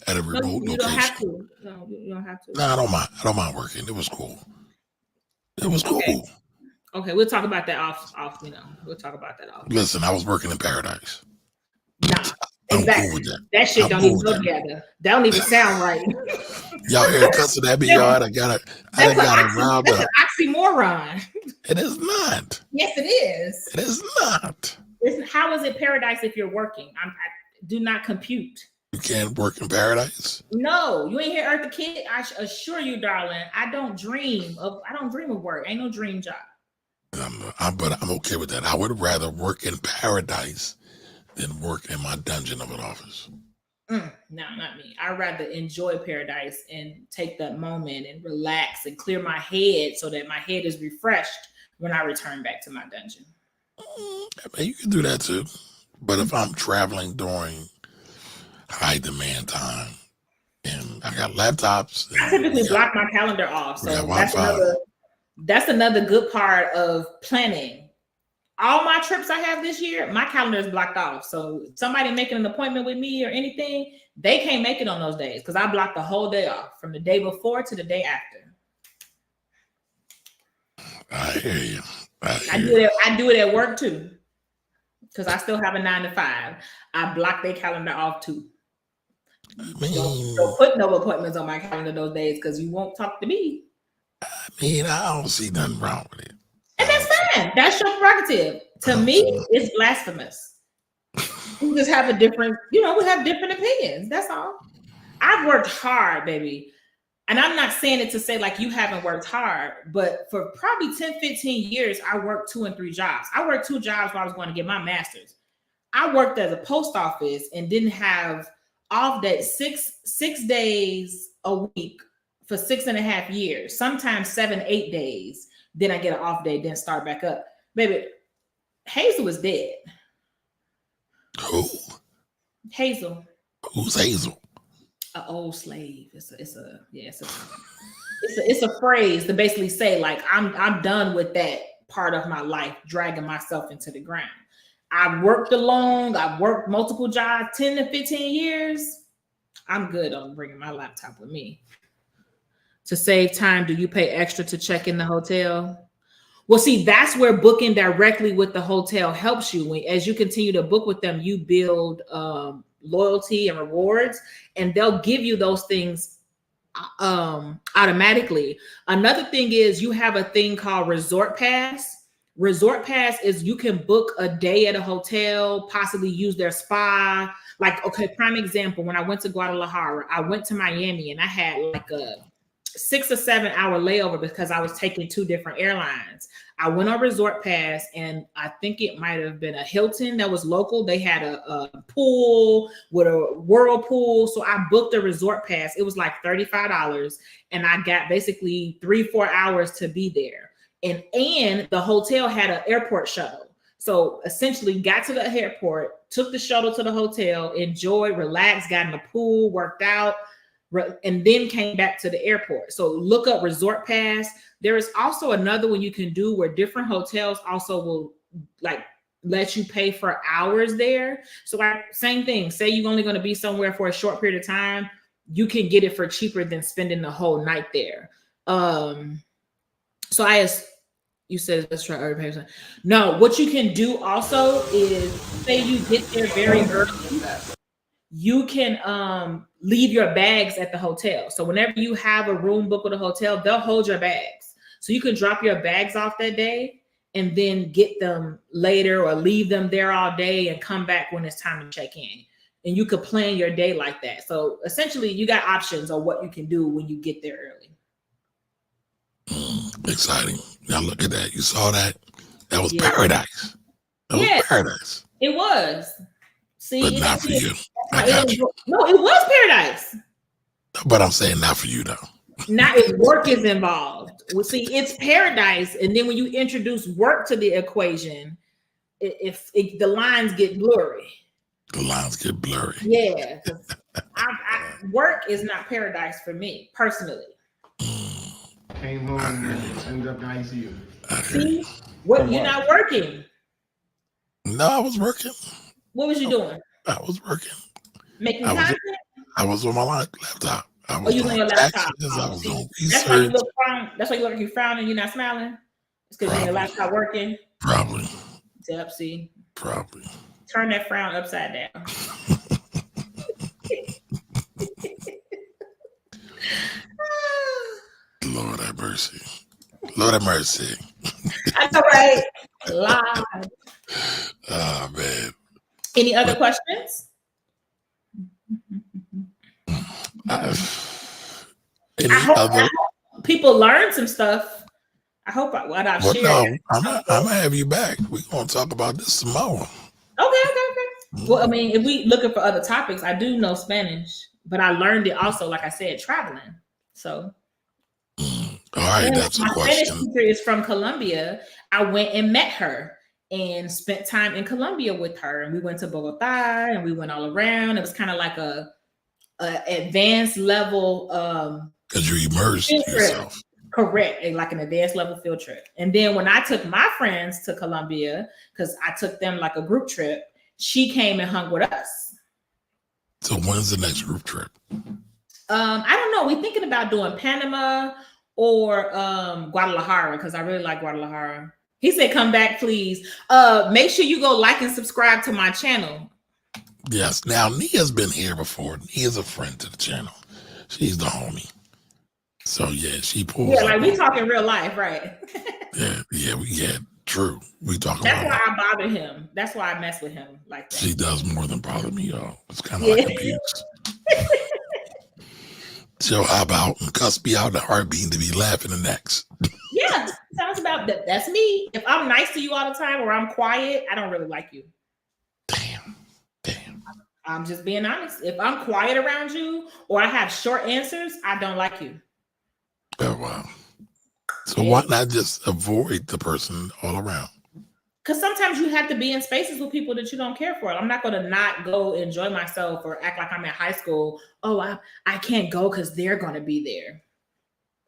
S1: at a remote location.
S2: You don't have to. No, you don't have to.
S1: No, I don't mind. I don't mind working. It was cool. It was cool.
S2: Okay, we'll talk about that off. We'll talk about that off.
S1: Listen, I was working in paradise.
S2: Nah, exactly.
S1: Cool with that.
S2: That shit don't even go together. That don't even sound right.
S1: Y'all hear cussing at me, y'all? I got it round up.
S2: That's an oxymoron.
S1: It is not.
S2: Yes, it is.
S1: It is not.
S2: How is it paradise if you're working? I do not compute.
S1: You can't work in paradise?
S2: No, you ain't hear Eartha Kitt. I assure you, darling, I don't dream of work. Ain't no dream job.
S1: But I'm okay with that. I would rather work in paradise than work in my dungeon of an office.
S2: No, not me. I'd rather enjoy paradise and take that moment and relax and clear my head so that my head is refreshed when I return back to my dungeon.
S1: You can do that too. But if I'm traveling during high demand time and I I got laptops.
S2: I typically block my calendar off. So that's another good part of planning. All my trips I have this year, my calendar is blocked off. So somebody making an appointment with me or anything, they can't make it on those days because I blocked the whole day off from the day before to the day after.
S1: I hear you.
S2: I do it at work too because I still have a 9 to 5. I block their calendar off too. Don't put no appointments on my calendar those days because you won't talk to me.
S1: I mean, I don't see nothing wrong with it.
S2: And that's fine. That's your prerogative. To me, it's blasphemous. We just have a different, we have different opinions. That's all. I've worked hard, baby. And I'm not saying it to say like you haven't worked hard, but for probably 10, 15 years, I worked 2 and 3 jobs. I worked 2 jobs while I was going to get my master's. I worked at a post office and didn't have off that 6 days a week for 6.5 years, sometimes 7, 8 days. Then I get an off day, then start back up. Baby, Hazel is dead.
S1: Who?
S2: Hazel.
S1: Who's Hazel?
S2: An old slave. It's a phrase to basically say like I'm done with that part of my life, dragging myself into the ground. I've worked alone. I've worked multiple jobs, 10 to 15 years. I'm good on bringing my laptop with me. To save time, do you pay extra to check in the hotel? Well, see, that's where booking directly with the hotel helps you. As you continue to book with them, you build loyalty and rewards, and they'll give you those things automatically. Another thing is you have a thing called Resort Pass. Resort Pass is you can book a day at a hotel, possibly use their spa. Like, okay, prime example, when I went to Guadalajara, I went to Miami and I had like a 6 or 7 hour layover because I was taking 2 different airlines. I went on Resort Pass and I think it might have been a Hilton that was local. They had a pool with a whirlpool. So I booked a Resort Pass. It was like $35 and I got basically 3-4 hours to be there. And the hotel had an airport shuttle. So essentially got to the airport, took the shuttle to the hotel, enjoyed, relaxed, got in the pool, worked out, and then came back to the airport. So look up Resort Pass. There is also another one you can do where different hotels also will like let you pay for hours there. So like same thing, say you're only going to be somewhere for a short period of time, you can get it for cheaper than spending the whole night there. So you said let's try other pay. No, what you can do also is say you get there very early. You can leave your bags at the hotel. So whenever you have a room booked with a hotel, they'll hold your bags. So you can drop your bags off that day and then get them later or leave them there all day and come back when it's time to check in. And you could plan your day like that. So essentially you got options on what you can do when you get there early.
S1: Exciting. Now look at that. You saw that? That was paradise. That was paradise.
S2: It was. See,
S1: but not for you.
S2: No, it was paradise.
S1: But I'm saying not for you, though.
S2: Not if work is involved. Well, see, it's paradise. And then when you introduce work to the equation, the lines get blurry.
S1: The lines get blurry.
S2: Yeah. Work is not paradise for me, personally.
S3: Came home and ended up in ICU.
S2: See? What, you're not working?
S1: No, I was working.
S2: What was you doing?
S1: I was working.
S2: Making content?
S1: I was on my laptop. I was
S2: using your laptop.
S1: I was doing research.
S2: That's why you look like you're frowning. You're not smiling. It's because your laptop working.
S1: Probably.
S2: Yep. See.
S1: Probably.
S2: Turn that frown upside down.
S1: Lord have mercy. Lord have mercy.
S2: That's all right. Live.
S1: Oh man.
S2: Any other questions? I hope people learn some stuff. I hope what I've shared.
S1: No, I'm gonna have you back. We're gonna talk about this some more.
S2: Okay. Well, I mean, if we looking for other topics, I do know Spanish, but I learned it also, like I said, traveling. So
S1: all right, that's a question.
S2: My Spanish teacher is from Colombia. I went and met her and spent time in Colombia with her, and we went to Bogota and we went all around. It was kind of like a advanced level
S1: Because you immersed
S2: field trip.
S1: yourself.
S2: Correct, like an advanced level field trip. And then when I took my friends to Colombia, because I took them like a group trip, she came and hung with us.
S1: So when's the next group trip?
S2: I don't know. We're thinking about doing Panama or Guadalajara, because I really like Guadalajara. He said, come back, please. Make sure you go like and subscribe to my channel.
S1: Yes. Now, Nia's been here before. Nia's a friend to the channel. She's the homie. So, yeah, she pulls.
S2: Yeah, like we talk in real life, right?
S1: yeah, true. We talk about
S2: That's why I bother him. That's why I mess with him like that.
S1: She does more than bother me, y'all. It's kind of like abuse. She'll hop out and cuss me out in a heartbeat to be laughing the next.
S2: Yeah, sounds about that. That's me. If I'm nice to you all the time or I'm quiet, I don't really like you.
S1: Damn.
S2: I'm just being honest. If I'm quiet around you or I have short answers, I don't like you.
S1: Oh, wow. So why not just avoid the person all around?
S2: Because sometimes you have to be in spaces with people that you don't care for. I'm not going to not go enjoy myself or act like I'm in high school. Oh, I can't go because they're going to be there.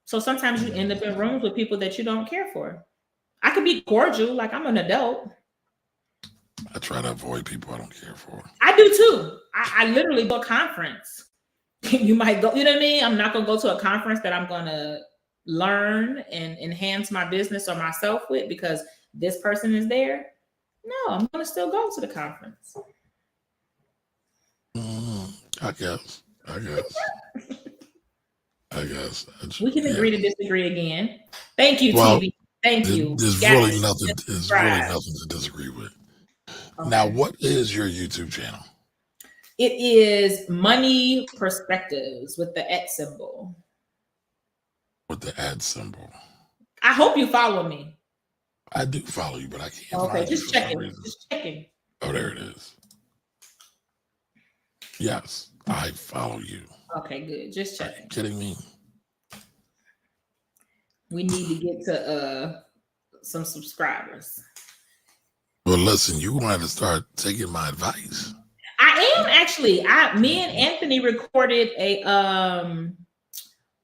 S2: So sometimes you end up in rooms with people that you don't care for. I could be cordial, like I'm an adult.
S1: I try to avoid people I don't care for.
S2: I do too. I literally go to a conference. You might go, you know what I mean? I'm not going to go to a conference that I'm going to learn and enhance my business or myself with because this person is there. No, I'm going to still go to the conference.
S1: I guess.
S2: We can agree to disagree again. Thank you, TV. Thank you.
S1: There's really nothing to disagree with. Okay. Now, what is your YouTube channel?
S2: It is Money Perspectives with the @ symbol.
S1: With the @ symbol.
S2: I hope you follow me.
S1: I do follow you, but I can't.
S2: Okay, just checking. Just checking.
S1: Oh, there it is. Yes, I follow you.
S2: Okay, good. Just checking.
S1: Are you kidding me?
S2: We need to get to some subscribers.
S1: Well, listen, you wanted to start taking my advice.
S2: I am actually. Me and Anthony recorded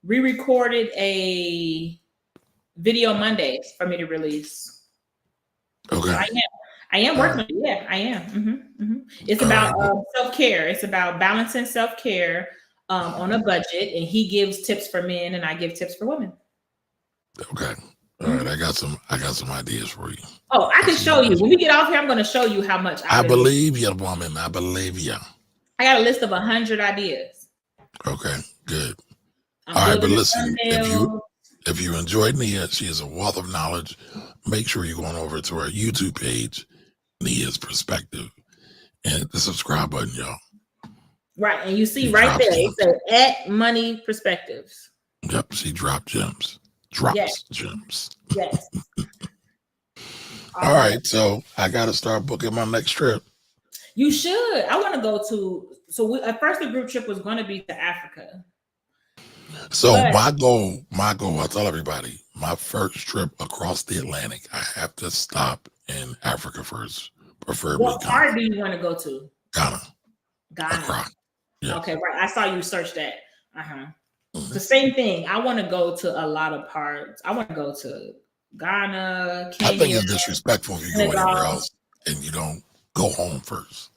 S2: re-recorded a video Mondays for me to release.
S1: Okay.
S2: So I am working. Yeah, I am. It's about self-care. It's about balancing self-care on a budget, and he gives tips for men, and I give tips for women.
S1: Okay. All right. I got some ideas for you.
S2: Oh, I can show you. When we get off here, I'm going to show you how much
S1: I believe you, woman. I believe you.
S2: I got a list of 100 ideas.
S1: Okay, good. All right, but listen, if you enjoyed Nia, she is a wealth of knowledge. Make sure you're going over to our YouTube page, Nia's Perspective, and hit the subscribe button, y'all.
S2: Right, and you see right there, it says @Money Perspectives.
S1: Yep, she dropped gems. Gems.
S2: Yes.
S1: All right, so I got to start booking my next trip.
S2: You should. I want to go to. So at first, the group trip was going to be to Africa.
S1: So my goal. I tell everybody, my first trip across the Atlantic, I have to stop in Africa first, preferably.
S2: What part do you want to go to?
S1: Ghana. Accra.
S2: Yeah. Okay, right. I saw you search that. The same thing. I want to go to a lot of parts. I want to go to Ghana, Kenya.
S1: I think it's disrespectful if you go anywhere else and you don't go home first.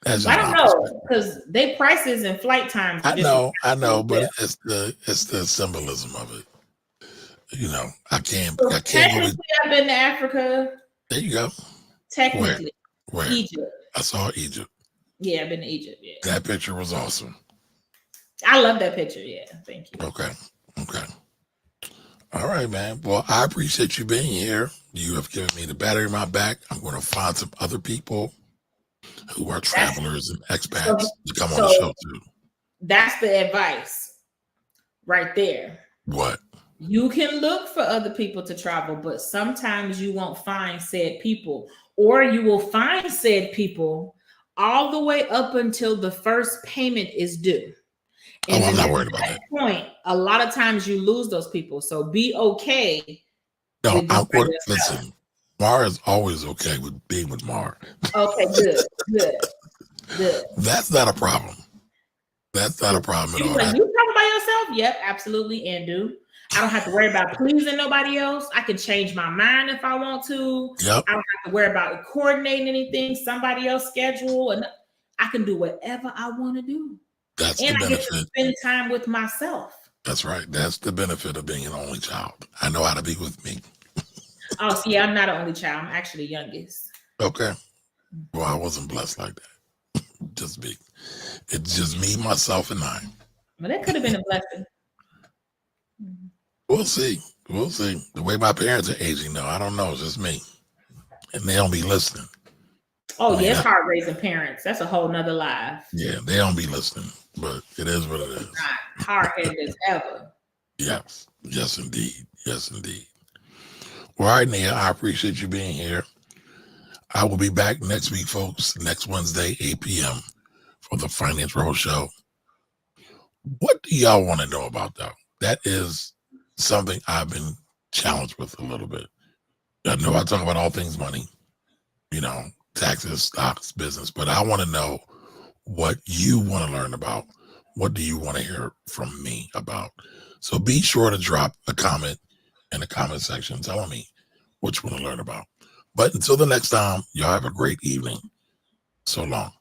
S1: I don't
S2: know because they prices and flight times.
S1: I know, but it's the symbolism of it. You know, I can't.
S2: Technically, I've been to Africa.
S1: There you go.
S2: Technically,
S1: where?
S2: Egypt.
S1: I saw Egypt.
S2: Yeah, I've been to Egypt. Yeah,
S1: that picture was awesome.
S2: I love that picture. Yeah, thank you.
S1: Okay. All right, man. Well, I appreciate you being here. You have given me the battery in my back. I'm going to find some other people who are travelers and expats to come on the show too.
S2: That's the advice right there.
S1: What?
S2: You can look for other people to travel, but sometimes you won't find said people, or you will find said people all the way up until the first payment is due. And
S1: I'm not worried about that.
S2: Point, a lot of times you lose those people. So be okay.
S1: No, listen. Mar is always okay with being with Mar.
S2: Okay, good.
S1: That's not a problem. That's not a problem
S2: She
S1: at
S2: was
S1: all.
S2: like, you talking by yourself? Yep, absolutely, and do. I don't have to worry about pleasing nobody else. I can change my mind if I want to.
S1: Yep,
S2: I don't have to worry about coordinating anything, somebody else's schedule, and I can do whatever I want to do.
S1: that's
S2: And
S1: the
S2: I get to
S1: benefit.
S2: spend time with myself.
S1: That's right. That's the benefit of being an only child. I know how to be with me.
S2: Oh, see, I'm not an only child. I'm actually the youngest.
S1: Okay. Well, I wasn't blessed like that. Just me. It's just me, myself, and I.
S2: But that could have been a blessing.
S1: We'll see. We'll see. The way my parents are aging, though, I don't know. It's just me. And they don't be listening.
S2: Oh,
S1: I mean,
S2: yes, hard raising parents. That's a whole nother life.
S1: Yeah, they don't be listening. But it is what it is.
S2: Not hard headed as ever.
S1: Yes. Yes, indeed. Yes, indeed. Well, all right, Nia, I appreciate you being here. I will be back next week, folks, next Wednesday, 8 p.m. for the Finance Rebel Show. What do y'all want to know about, though? That is something I've been challenged with a little bit. I know I talk about all things money, taxes, stocks, business, but I want to know what you want to learn about. What do you want to hear from me about? So be sure to drop a comment in the comment section telling me what you want to learn about. But until the next time, y'all have a great evening. So long.